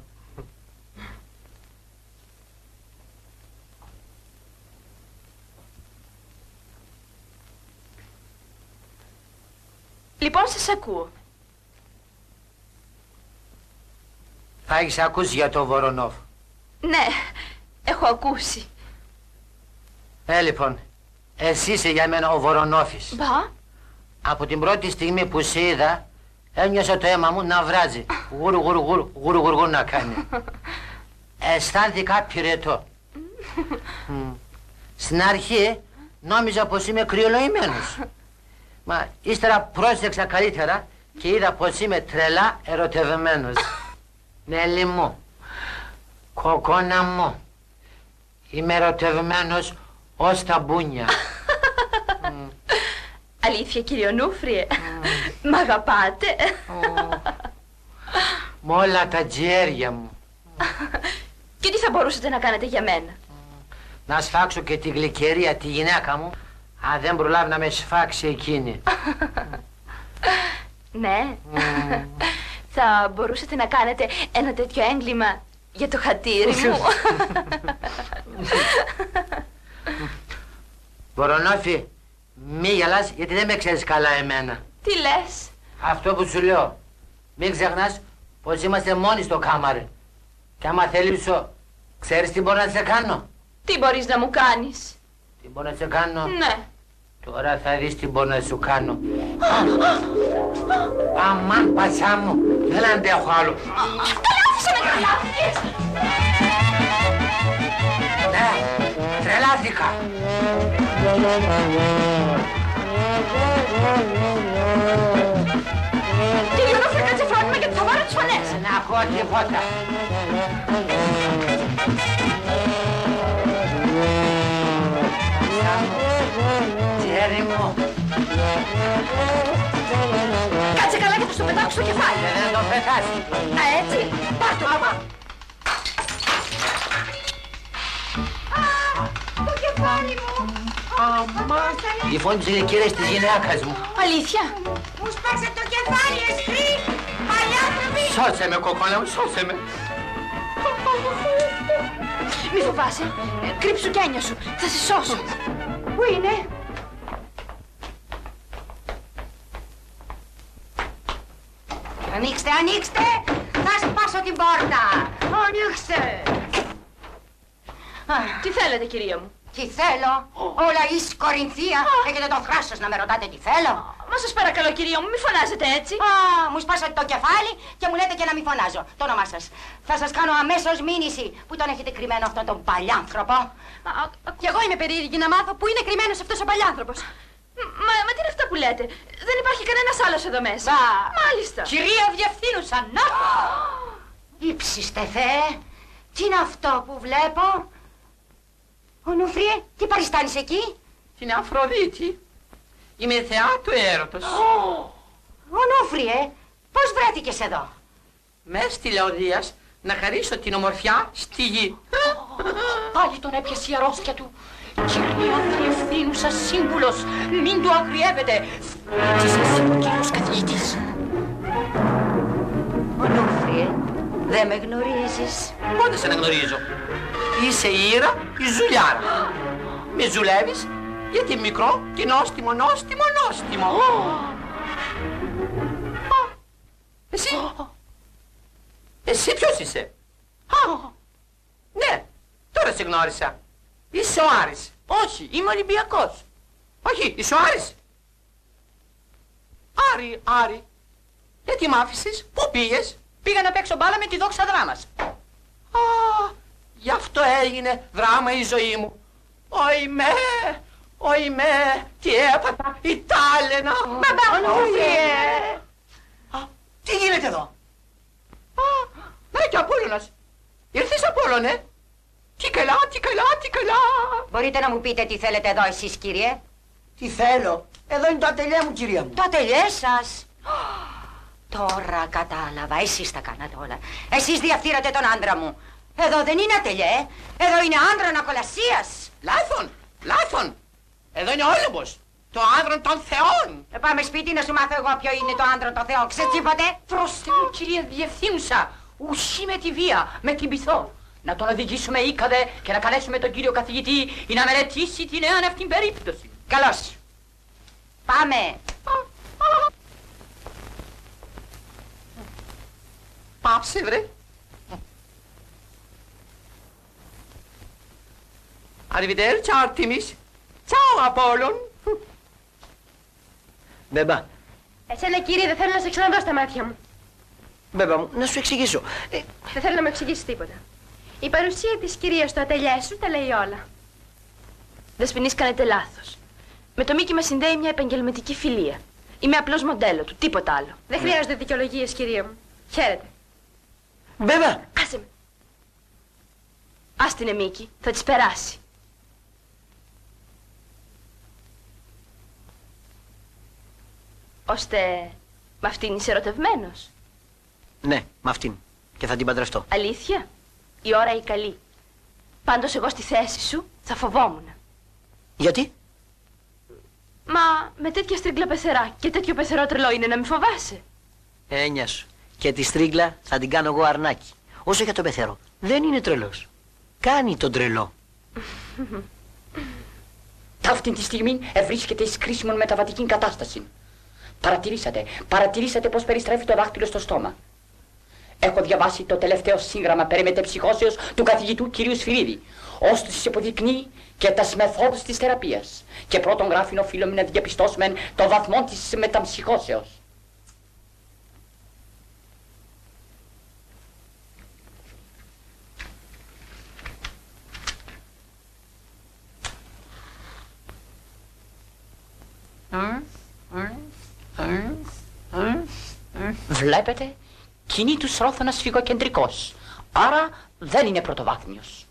Λοιπόν, σας ακούω. Θα έχεις ακούσει για το Βορονόφ? Ναι, έχω ακούσει. Λοιπόν, εσύ είσαι για μένα ο Βορονόφης. Μπα. Από την πρώτη στιγμή που σε είδα, ένιωσα το αίμα μου να βράζει. Γουρου να κάνει. Αισθάνθηκα πυρετό. Στην αρχή νόμιζα πως είμαι κρυολογημένος. Μα ύστερα πρόσεξα καλύτερα και είδα πως είμαι τρελά ερωτευμένος. Νέλη μου, κοκόνα μου, είμαι ερωτευμένος ως τα μπούνια. Αλήθεια, κύριε Ονούφριε, μ' αγαπάτε? Με όλα τα τζιέρια μου. Και τι θα μπορούσατε να κάνετε για μένα? Να σφάξω και τη γλυκερία τη γυναίκα μου, αν δεν προλάβει να με σφάξει εκείνη. Ναι. Θα μπορούσατε να κάνετε ένα τέτοιο έγκλημα για το χατήρι μου? Βορονόφη, μη γελάς γιατί δεν με ξέρεις καλά εμένα. Τι λες? Αυτό που σου λέω. Μην ξεχνάς πως είμαστε μόνοι στο κάμαρι. Και άμα θέλεις, ξέρεις τι μπορώ να σε κάνω? Τι μπορείς να μου κάνεις? Τι μπορώ να σε κάνω? Ναι. Τώρα θα δεις τι μπορώ να σου κάνω. Αμάν πατσά μου, δεν αντέχω άλλο. Άφησε με, τρελάθηκες! Ναι, τρελάθηκα. Κύριε Ονούφριε, κάτσε φρόνημα γιατί θα βάλω τις φωνές. Δεν ακούω τίποτα. Τζέρι μου. Κάτσε καλά και θα στο πετάξω στο κεφάλι. Δεν το πετάσει. Α, έτσι. Πάρ' το, μαμά. Το κεφάλι μου! Η φωνή της γλυκερίας της γυναίκας μου. Αλήθεια? Μου σπάσε το κεφάλι, εσχρή! Παλιάνθρωποι! Σώσε με, κοκόνα μου, σώσε με. Μη φοβάσαι. Κρύψου κι έννοια σου. Θα σε σώσω. Πού είναι? Ανοίξτε, ανοίξτε! Θα σπάσω την πόρτα! Ανοίξτε! Τι θέλετε, κυρία μου? Τι θέλω, όλα εις Κορινθία, έχετε το θράσος να με ρωτάτε τι θέλω. Μα σας παρακαλώ, κυρία μου, μη φωνάζετε έτσι. Α, μου σπάσατε το κεφάλι και μου λέτε και να μην φωνάζω. Το όνομά σας. Θα σας κάνω αμέσως μήνυση. Πού τον έχετε κρυμμένο αυτόν τον παλιάνθρωπο? Κι εγώ είμαι περίεργη να μάθω πού είναι κρυμμένος αυτός ο παλιάνθρωπος. Μα τι είναι αυτά που λέτε? Δεν υπάρχει κανένας άλλος εδώ μέσα. Μπα. Μάλιστα. Κυρία Διευθύνουσα, να το! Ήψιστε Θεέ, τι είναι αυτό που βλέπω? Ονούφριε, τι παριστάνεις εκεί? Την Αφροδίτη. Είμαι θεά του έρωτος. Ονούφριε, πώς βρέθηκες εδώ? Μες στη Λαοδίας να χαρίσω την ομορφιά στη γη. Πάλι τον έπιασε η αρρώστια του. Κυρία Διευθύνουσα σύμβουλος, μην του αγριεύετε. Τι σας είπε ο κύριος καθηγητής? Ονούφριε, δεν με γνωρίζεις. Πότε σε αναγνωρίζω? Είσαι η Ήρα, η Ζουλιάρα. Με ζουλεύεις γιατί μικρό και νόστιμο. Εσύ ποιος είσαι? Ναι, τώρα σε γνώρισα. Είσαι ο Άρης. Όχι, είμαι Ολυμπιακός. Όχι, είσαι ο Άρης. Άρη, γιατί μ' άφησες, πού πήγες? Πήγα να παίξω μπάλα με τη δόξα δράμας. Γι' αυτό έγινε δράμα η ζωή μου. Οημέ, τι έπαθα, η Τάλαινα. Ονούφριε! Τι γίνεται εδώ? Ναι, και Απόλλωνας. Ήρθες Απόλλωνε? Τι καλά. Μπορείτε να μου πείτε τι θέλετε εδώ εσείς, κύριε? Τι θέλω? Εδώ είναι το ατελιέ μου, κυρία μου. Το ατελιέ σας. Τώρα κατάλαβα, εσείς τα κάνατε όλα. Εσείς διαφθείρατε τον άντρα μου. Εδώ δεν είναι ατελιέ, εδώ είναι άντρα νακολασίας. Λάθον. Εδώ είναι ο Όλυμπος, το άνδρον των θεών. Πάμε σπίτι να σου μάθω εγώ ποιο είναι το άντρα των θεών. Ξετσίπατε? Προς Θεού, κυρία Διευθύνουσα, ουσί με τη βία, με την πειθώ. Να τον οδηγήσουμε ήκαδε και να καλέσουμε τον κύριο καθηγητή ή να μελετήσει την εάν αυτήν περίπτωση. Καλώς. Πάμε. Πάψε βρε. Arrivederci Artemis. Ciao Apollon. Μπέμπα, Εσένα, κύριε, δεν θέλω να σε ξαναδώ στα μάτια μου. μπέμπα μου, να σου εξηγήσω. Δεν θέλω να μου εξηγήσει τίποτα. Η παρουσία της κυρίας στο ατελιέ σου τα λέει όλα. Δεσποινής, κάνετε λάθος. Με το Μίκη μας συνδέει μια επαγγελματική φιλία. Είμαι απλώς μοντέλο του, τίποτα άλλο. Δεν χρειάζονται δικαιολογίες, κυρία μου. Χαίρετε. Μπέμπα! Άσε με. Ας την Μίκη, θα της περάσει. Ώστε με αυτήν είσαι ερωτευμένος. Ναι, με αυτήν. Και θα την παντρευτώ. Αλήθεια, η ώρα η καλή. Πάντως εγώ στη θέση σου θα φοβόμουν. Γιατί? Μα με τέτοια στρίγκλα πεθερά και τέτοιο πεθερό τρελό είναι να μη φοβάσαι. Έννοια σου. Και τη στρίγκλα θα την κάνω εγώ αρνάκι. Όσο για τον πεθερό, δεν είναι τρελός. Κάνει τον τρελό. Αυτή τη στιγμή βρίσκεται εις κρίσιμον μεταβατική κατάσταση. Παρατηρήσατε πως περιστρέφει το δάχτυλο στο στόμα. Έχω διαβάσει το τελευταίο σύγγραμμα περί μετεψυχώσεως του καθηγητού κυρίου Σφυρίδη, ώστε της υποδεικνύει και τας μεθόδους της θεραπείας. Και πρώτον γράφει οφείλουμε να διαπιστώσουμε το βαθμό της μεταμψυχώσεως. Βλέπετε, κινεί του ρόθωνας φυγοκεντρικός, άρα δεν είναι πρωτοβάθμιος.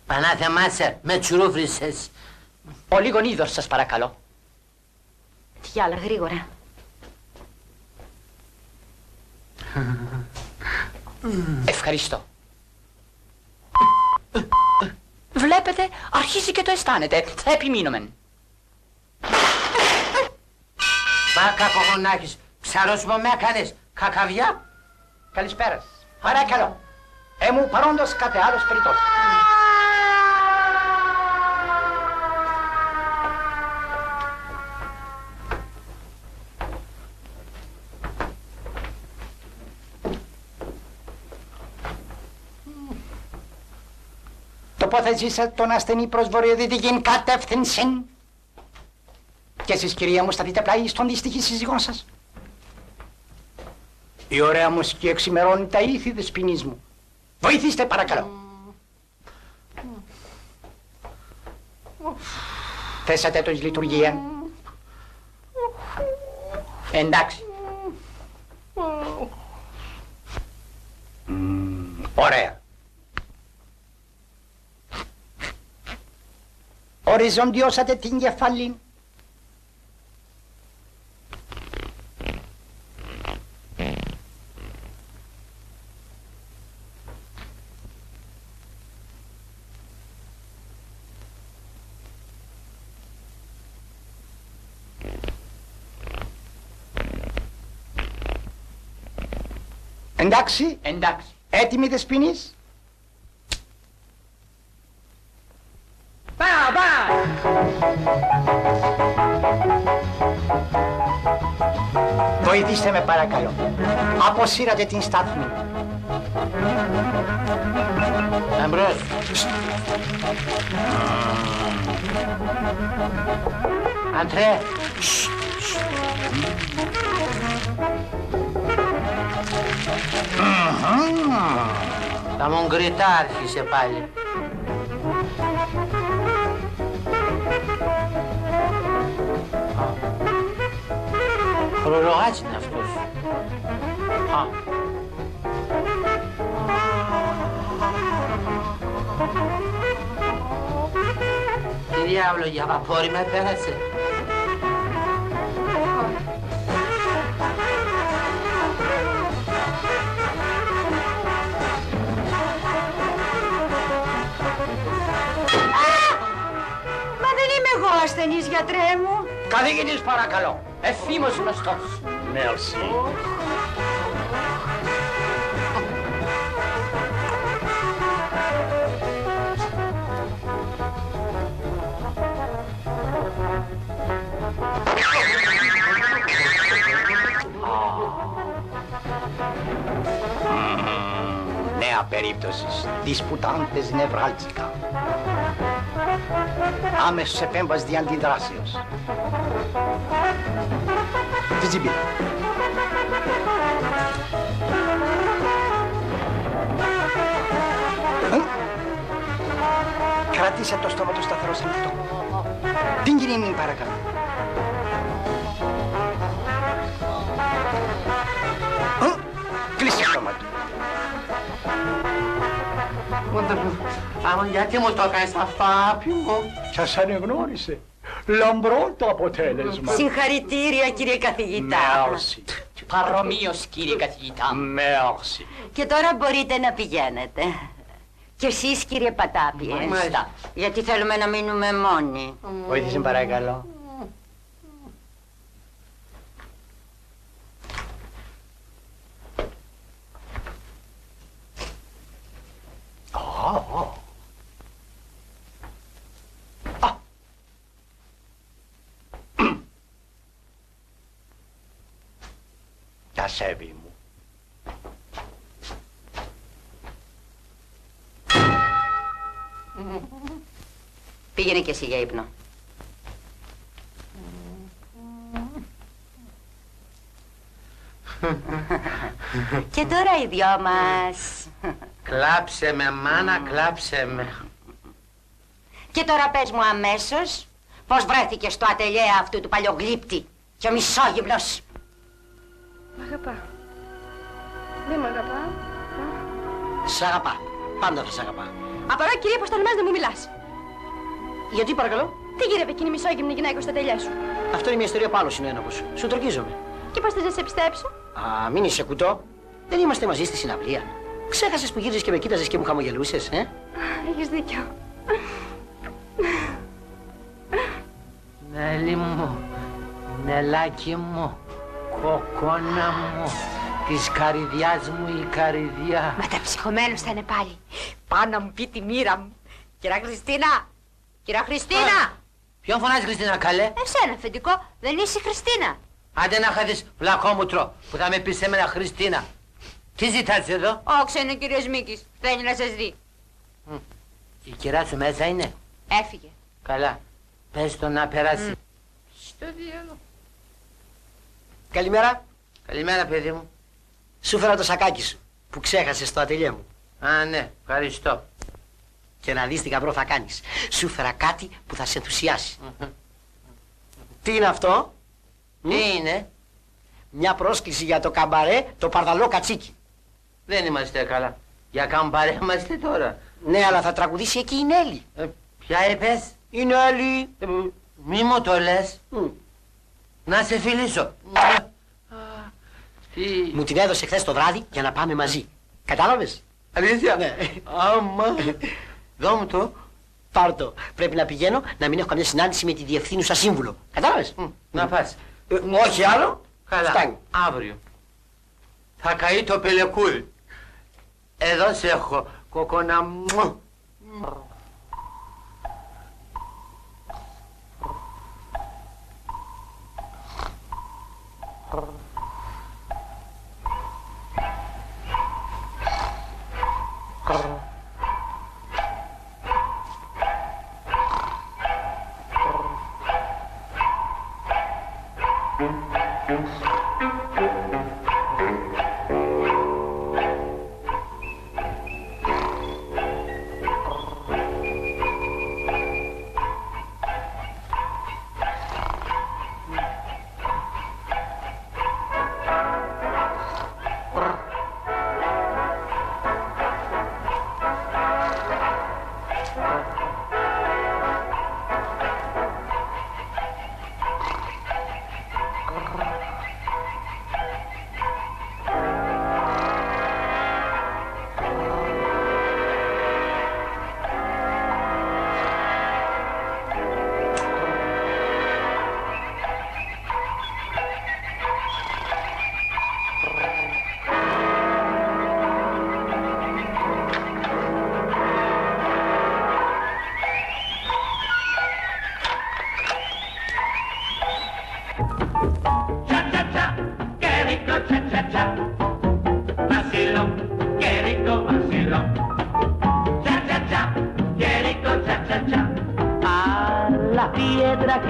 Πανάθεμά σε, με τσουρούφρισες. Ο λίγον είδος σας παρακαλώ. Διάλα, γρήγορα. Ευχαριστώ. Βλέπετε, αρχίζει και το αισθάνεται. Θα επιμείνομεν. Μα κακοχωνάκης, ψαρόσιμο με έκανες, κακαβιά. Καλησπέρα σας. Παρακαλώ. Έμου παρόντος κάθε άλλος περιττός. Τοποθετήσατε τον ασθενή προς βορειοδυτική κατεύθυνση. Και εσείς, κυρία μου, σταθείτε πλάι στον δυστυχή σύζυγό σας. Η ωραία μουσική εξημερώνει τα ήθη δεσποινής μου. Βοηθήστε, παρακαλώ. Θέσατε το εις λειτουργία. Εντάξει. Ωραία. Οριζοντιώσατε την κεφαλή. Εντάξει. Εντάξει. Έτοιμοι δεσποινείς. Βοηθήστε με παρακαλώ. Αποσύρατε την στάθμη. Εμπρός. Αντρέ. Τα μογκριτά άρχισε πάλι. Προλογάτσι είναι αυτός. Τι διάβλο, για βαπόρι με πέρασε. Μα δεν είμαι εγώ ασθενής, γιατρέ μου. Καθηγητής, παρακαλώ. Εφήμος γνωστός. Merci. Νέα περίπτωση δυσπουτάντες νευράλτικα. Άμεσος επέμβαση διαντιδράσεως. Visible. Κράτησε το στόμα του σταθερό σε ανοιχτό. Την κυρία μην παρακαλώ. σώμα του. Άμα γιατί μου το έκανες αυτό, αγάπη μου? Σας ανεγνώρισε. Λαμπρό το αποτέλεσμα. Συγχαρητήρια, κύριε καθηγητά. Μέρσι. Παρομοίως, κύριε καθηγητά. Μέρσι. Και τώρα μπορείτε να πηγαίνετε. Και εσείς, κύριε Πατάπιε. Μάλιστα. Γιατί θέλουμε να μείνουμε μόνοι. Βοήθησε παρακαλώ. Τα σέβη μου. Πήγαινε και εσύ για ύπνο. Και τώρα οι δυο μας. Κλάψε με, μάνα, κλάψε με. Και τώρα πες μου αμέσως πώς βρέθηκες στο ατελιέ αυτού του παλιογλύπτη και ο μισόγυμνος. Μ' αγαπά. Δεν μ' αγαπά. Σ' αγαπά. Πάντα θα σ' αγαπά. Απορώ, κυρία, πως τολμάς να μου μιλάς. Γιατί παρακαλώ? Τι γύρευε εκείνη η μισόγυμνη γυναίκα στο ατελιέ σου? Αυτό είναι μια ιστορία πάνω συνένοχος. Σου τορκίζομαι. Και πώς θες να σε πιστέψω? Α, μην είσαι κουτό. Δεν είμαστε μαζί στη συναυλία. Ξέχασες που γύριζες και με κοίταζες και μου χαμογελούσες, Έχεις δίκιο. Νέλη μου, νελάκι μου, κοκόνα μου, της καρυδιάς μου η καρυδιά. Μεταψυχωμένος θα είναι πάλι. Πάω να μου πει τη μοίρα μου. Κυρία Χριστίνα! Κυρία Χριστίνα! Ποιον φωνάζει Χριστίνα, καλέ? Εσένα, αφεντικό, δεν είσαι η Χριστίνα. Άντε να χαθείς βλακόμουτρο που θα με πεις εμένα Χριστίνα. Τι ζητάς εδώ? Όξα είναι ο κύριος Μίκης. Θέλει να σας δει. Η κυρά σου μέσα είναι? Έφυγε. Καλά. Πες το να περάσει. Στο διάλογο. Καλημέρα. Καλημέρα, παιδί μου. Σου φέρα το σακάκι σου που ξέχασες στο ατελιέ μου. Α, ναι, ευχαριστώ. Και να δεις τι γαμπρό θα κάνεις. Σου φέρα κάτι που θα σε ενθουσιάσει. Τι είναι αυτό? Τι είναι? Μια πρόσκληση για το καμπαρέ, το παρδαλό κατσίκι. Δεν είμαστε καλά. Για καμπαρέ είμαστε τώρα. Ναι, αλλά θα τραγουδήσει εκεί η Νέλη. Ποια είπες? Η Νέλη. Μη μου το λες. Να σε φιλήσω. Τι... Μου την έδωσε χθες το βράδυ για να πάμε μαζί. Κατάλαβες? Αλήθεια? Ναι. Άμα. Δώ μου το. Πάρ' το. Πρέπει να πηγαίνω να μην έχω καμιά συνάντηση με τη διευθύνουσα σύμβουλο. Κατάλαβες? Να πας. Όχι άλλο. Καλά. Φτάνει. Αύριο. Θα καεί το πελεκούδι. Εδώ σε έχω, κοκόνα μου.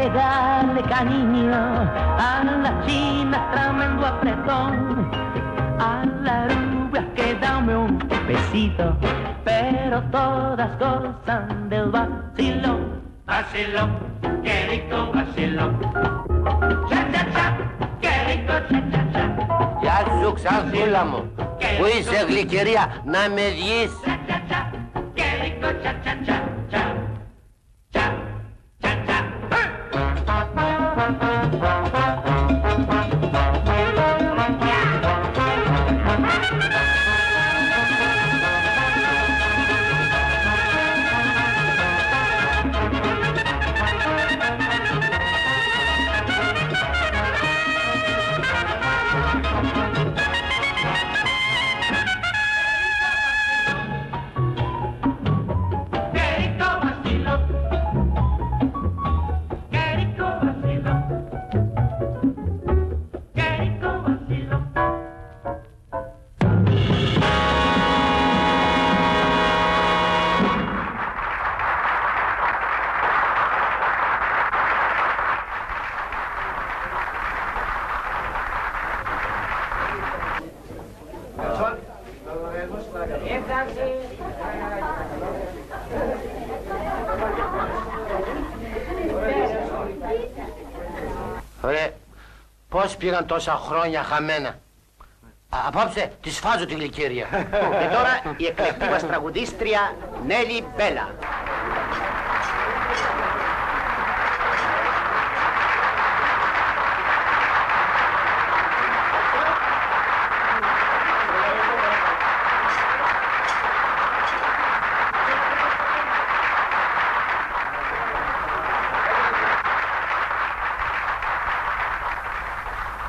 Que darle cariño a la china tremendo apretón, a la rubia que dame un besito, pero todas gozan del vacilón. Vacilón, qué rico vacilón. Cha cha cha, qué rico cha cha cha. Γεια σου, Ξανθούλα μου. Qué Πού είσαι γλυκερία, να με διείς? Ωραία, πώς πήγαν τόσα χρόνια χαμένα? Απόψε τη σφάζω τη γλυκέρια. Και τώρα η εκλεκτή μας τραγουδίστρια Νέλη Μπέλα.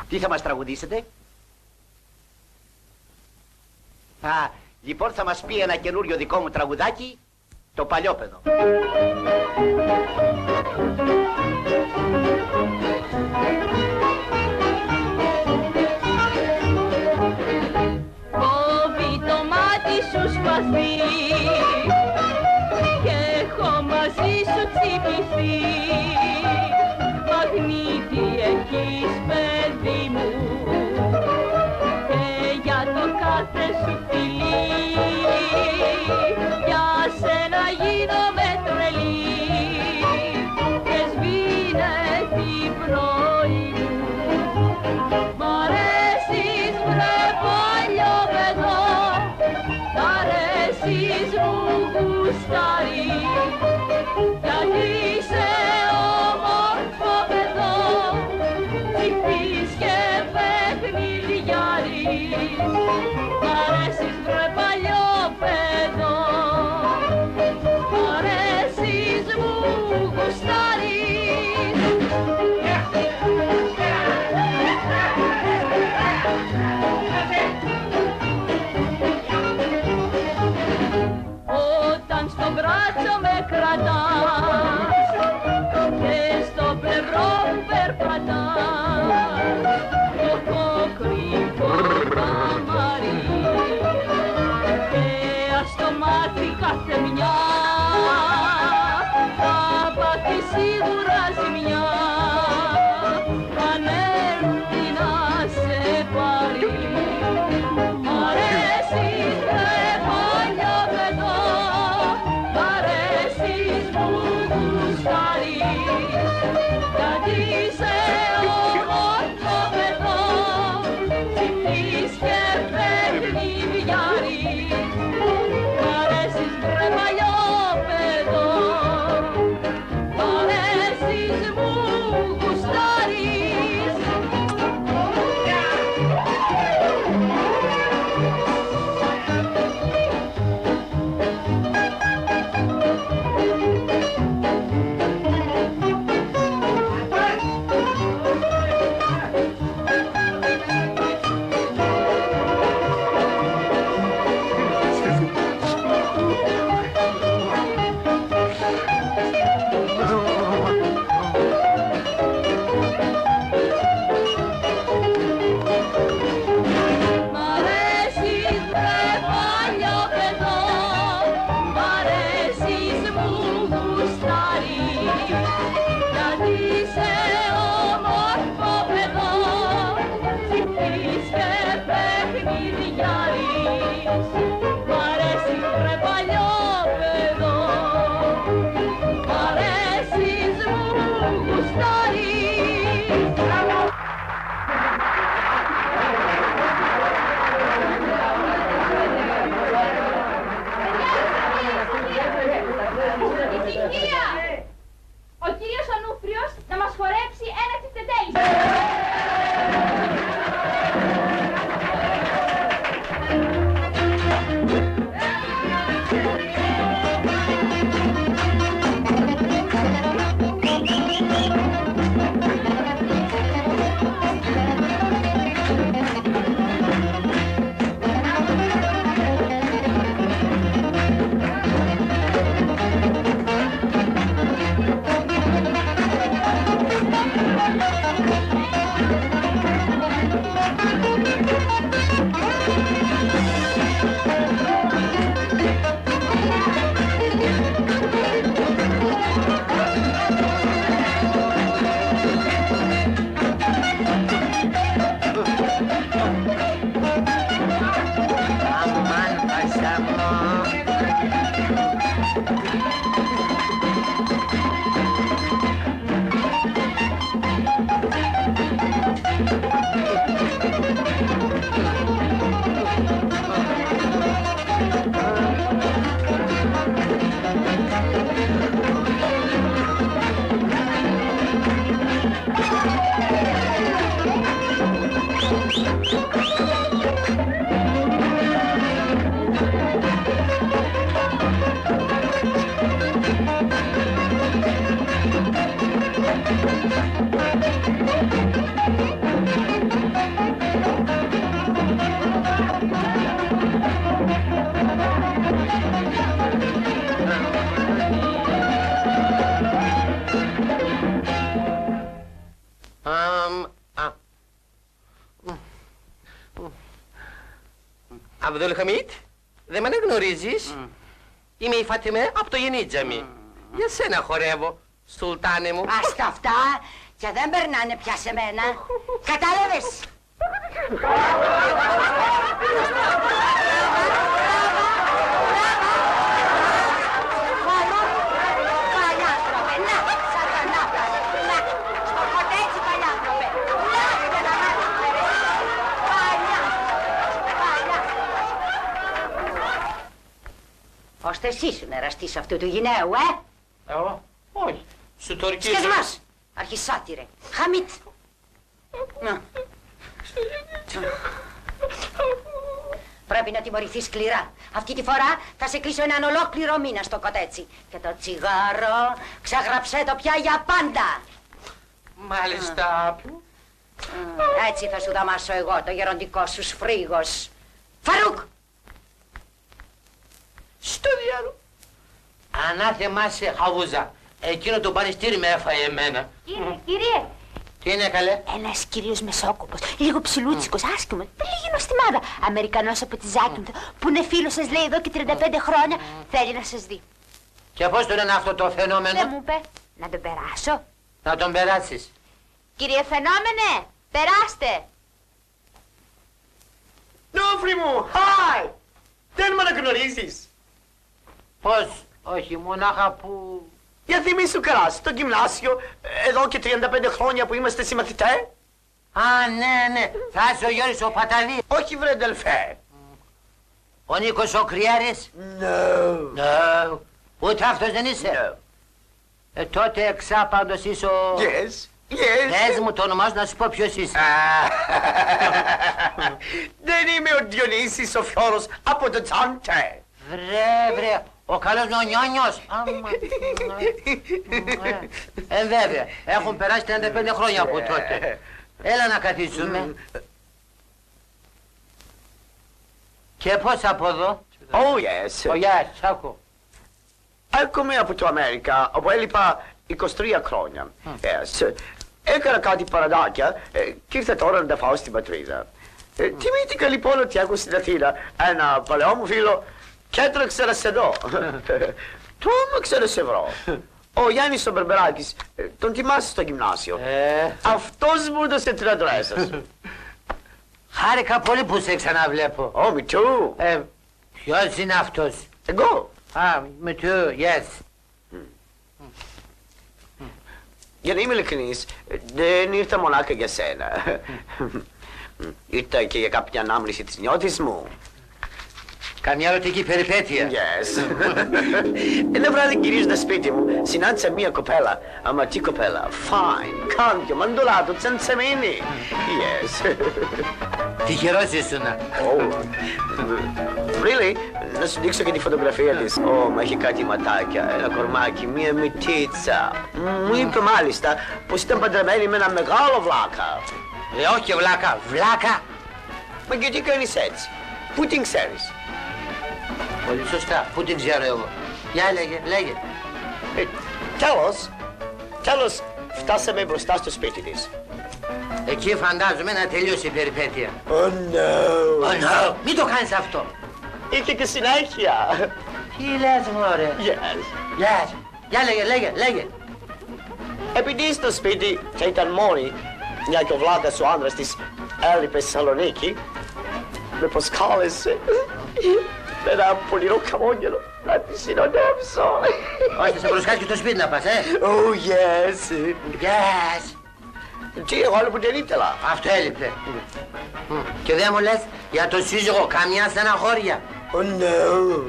Τι θα μας τραγουδήσετε? Λοιπόν θα μας πει ένα καινούριο δικό μου τραγουδάκι, το Παλιόπαιδο. Κόβει το μάτι σου σπαθί και έχω μαζί σου τσιπηθεί. Μαγνήτη έχεις παιδί μου και για το κάθε σου φιλί για σένα γίνομαι τρελή και σβήνε την πνοή μου. Μ' αρέσεις βρε παλιό παιδό, μ' αρέσεις μου γουστάρι, γιατί είσαι όμορφο παιδό, τσιπής και παιχνιδιάρης. Μ' αρέσεις βρε παλιό παιδό, μ' αρέσεις μου γουστάρης. Όταν στο μπράτσο με κρατάς και στο πλευρό μου περπατάς, το κρυφό καμάρι και ας το μάθει κάθε μια, θα πάθει σίγουρα ζημιά, αν έρθει να σε πάρει. Μ' αρέσεις βρε παλιό παιδό, μ' αρέσεις μου γουστάρεις, γιατί είσαι Αβδουλχαμίτ, δεν με αναγνωρίζεις? Είμαι η Φατιμέ από το Γενίτζαμι. Για σένα χορεύω, Σουλτάνε μου. Άστα αυτά και δεν περνάνε πια σε μένα. Κατάλαβες? Ώστε εσύ σου εραστείς αυτού του γυναίου, Εγώ, όχι. Σου το ορκίζω. Σκεσμός! Αρχισάτηρε. Χαμίτ. Πρέπει να τιμωρηθείς σκληρά. Αυτή τη φορά θα σε κλείσω έναν ολόκληρο μήνα στο κοτέτσι. Και το τσιγάρο ξαγραψέ το πια για πάντα. Μάλιστα. Έτσι θα σου δαμάσω εγώ το γεροντικό σου σφρίγος. Φαρούκ! Στο διάλο. Ανάθεμά σε χαβούζα. Εκείνο το πανιστήρι με έφαγε εμένα. Κύριε. Τι είναι καλέ? Ένας κύριος μεσόκοπος, λίγο ψηλούτσικος, άσχημος, λίγη νοστιμάδα. Αμερικανός από τη Ζάκυνθο, που είναι φίλος σας λέει εδώ και 35 χρόνια, θέλει να σας δει. Και πώς το λένε αυτό το φαινόμενο? Δεν μου είπε, να τον περάσω. Να τον περάσεις. Κύριε Φαινόμενε, περάστε. Νόφρι μου, hi! Δεν με αναγνωρίζεις. Πώς, όχι, μονάχα που... Για θυμίσου καλά, στο γυμνάσιο, εδώ και 35 χρόνια που είμαστε συμμαθητές. Α, ναι, θα είσαι ο Γιώρης ο Παταλής. Όχι βρε αδελφέ. Ο Νίκος ο Κριέρης. No. Ούτε αυτός δεν είσαι. No. Τότε εξάπαντος είσαι ο... Yes. Πες μου το όνομά σου να σου πω ποιος είσαι. Δεν είμαι ο Διονύσης ο Φιόρος από το Τσάντε. Βρε, ο καλός νονιόνιος. Βέβαια, έχουν περάσει 35 χρόνια από τότε. Έλα να καθίσουμε. Και πώς από εδώ? Oh yes. Γεια, σ' άκου. Έρχομαι από το Αμέρικα, όπου έλειπα 23 χρόνια. Yes. Έκανα κάτι παραδάκια και ήρθα τώρα να τα φάω στην πατρίδα. Τιμήθηκα λοιπόν ότι έχω στην Αθήνα ένα παλαιό μου φίλο και έτρεξα να σε δω. Τρόμαξα να σε βρω. Ο Γιάννης ο Μπερμπεράκης, τον θυμάσαι στο γυμνάσιο. Αυτός μου έδωσε την αντρέσα σου. Χάρηκα πολύ που σε ξαναβλέπω. Oh, me too. Ποιος είναι αυτός? Εγώ. Me too, yes. Για να είμαι ειλικρινής, δεν ήρθα μονάχα για σένα. Ήρθα και για κάποια ανάμνηση της νιώτης μου. Καμιά ερωτική περιπέτεια? Yes. Ένα βράδυ γυρίζοντας σπίτι μου, συνάντησα μία κοπέλα. Αματή κοπέλα. Fine, κάντιο, μαντολάτο, τσαντσαμένη. Yes. Τυχερός ήσουνα. Oh. Really? Να σου δείξω και τη φωτογραφία της. Μα έχει κάτι ματάκια, ένα κορμάκι, μία μυτίτσα. Μου είπε μάλιστα πως ήταν παντρεμένη με ένα μεγάλο βλάκα. Όχι βλάκα, βλάκα. Μα γιατί κάνεις έτσι? Πού την ξέρεις? Πολύ σωστά, πού την ξέρω εγώ. Για λέγε. Τέλος, φτάσαμε μπροστά στο σπίτι της. Εκεί φαντάζομαι να τελειώσει η περιπέτεια. Oh no. Oh no, μην το κάνεις αυτό. Είχε και συνέχεια. Τι λες μωρέ? Yes. Για λέγε. Επειδή στο σπίτι θα ήταν μόνη, μια και ο Βλάκας ο άντρας της έλειπε στη Θεσσαλονίκη, με προσκάλεσε με ένα πονηρό χαμόγελο να τη συνοδεύσω. Ώστε σε προσκάσει και στο σπίτι να πας, Oh yes. Yes. Τι, εγώ άλλο που δεν ήθελα. Αυτό έλειπε. Και δεν μου λες για το σύζυγο καμιά στεναχώρια? Oh no.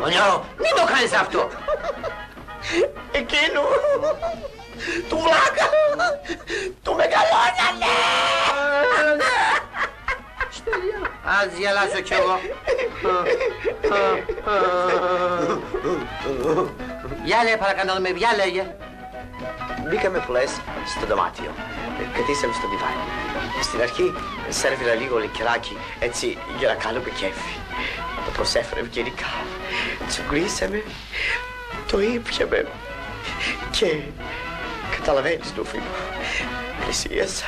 Oh no, μην το κάνεις αυτό. Εκείνο του Βλάκα του μεγαλώνανε. Ας γελάσω κι εγώ. Για λέγε παρακαλώ με, για λέγε. Μπήκαμε που λες στο δωμάτιο. Κατήσαμε στο διβάνι. Στην αρχή σέρβιρα λίγο λικεράκι έτσι για να κάνουμε κέφι. Το προσέφερε ευγενικά. Τσουγκρίσαμε, το ήπιαμε και καταλαβαίνεις το φίλο. Πλησίασα,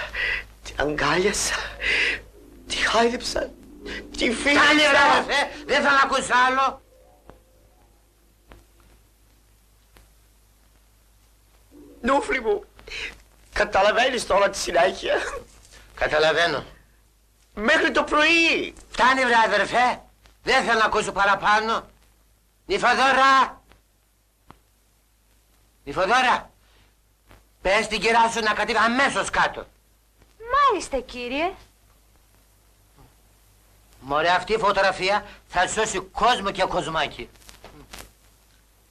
την αγκάλιασα, τη χάιδεψα Τη φίλη Φτάνει σας. ρε αδερφέ, δεν θα ακούσω άλλο. Νούφλη μου, καταλαβαίνεις τώρα τη συνέχεια. Καταλαβαίνω. Μέχρι το πρωί. Φτάνει ρε αδερφέ, δεν θέλω να ακούσω παραπάνω. Νυφοδόρα! Νυφοδόρα! Πες την κυρά σου να κατέβει αμέσως κάτω. Μάλιστα, κύριε. Μωρέ, αυτή η φωτογραφία θα σώσει κόσμο και κοσμάκι.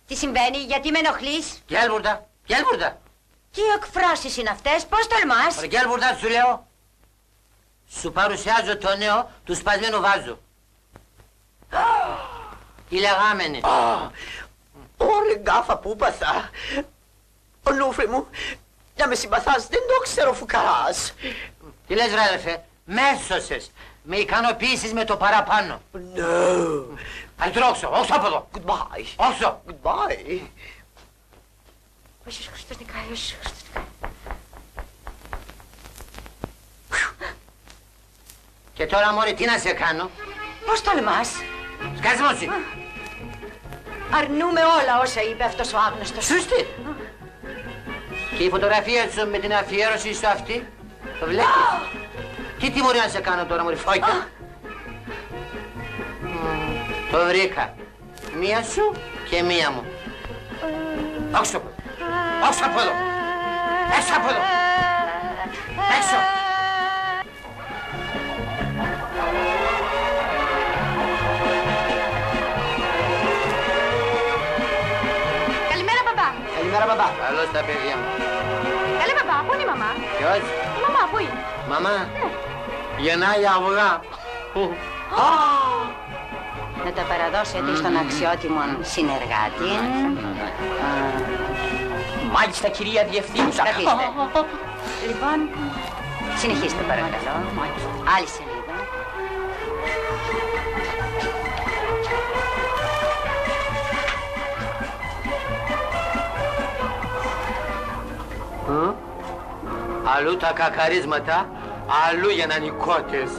Τι συμβαίνει, γιατί με ενοχλείς? Γέλβουρντα, Γέλβουρντα. Τι εκφράσεις είναι αυτές, πώς τολμάς? Μωρέ, Γέλβουρντα, σου λέω. Σου παρουσιάζω το νέο του σπασμένου βάζου. Η λεγάμενη. Ωρε γκάφα που παθα. Ο Νούφλη μου, να με συμπαθάς, δεν το ξέρω φουκαράς. Τι λες ρε αδερφέ, με έσωσες. Με ικανοποίησες με το παραπάνω. No. Αντρώξω, όξω από εδώ. Goodbye. Όξω. Goodbye. Ο Ιησούς Χριστός νικάει, ο Ιησούς Χριστός νικάει. Και τώρα μωρέ, τι να σε κάνω. Πώς τολμάς? Σκασμόσι. Αρνούμε όλα όσα είπε αυτός ο άγνωστος. Σωστή. Και η φωτογραφία σου με την αφιέρωση σου αυτή, το βλέπεις. Τι τιμωρία να σε κάνω τώρα μωρή φώκια. Το βρήκα. Μία σου και μία μου. Όξω. Όξω από εδώ. Έξω από εδώ. Έξω. Καλημέρα, μπαμπά. Καλημέρα, μπαμπά. Καλώς τα παιδιά μου. Καλέ, μπαμπά, πού είναι η μαμά? Ποιος? Η μαμά, πού είναι? Μαμά. Γεννάει αυγά. Να τα παραδώσετε στον αξιότιμο συνεργάτη. Μάλιστα, κυρία Διευθύνουσα. Καθίστε. Λοιπόν, συνεχίστε παρακαλώ. Άλλη σελίδα. Αλλού τα κακαρίσματα, αλλού γεννανικότες.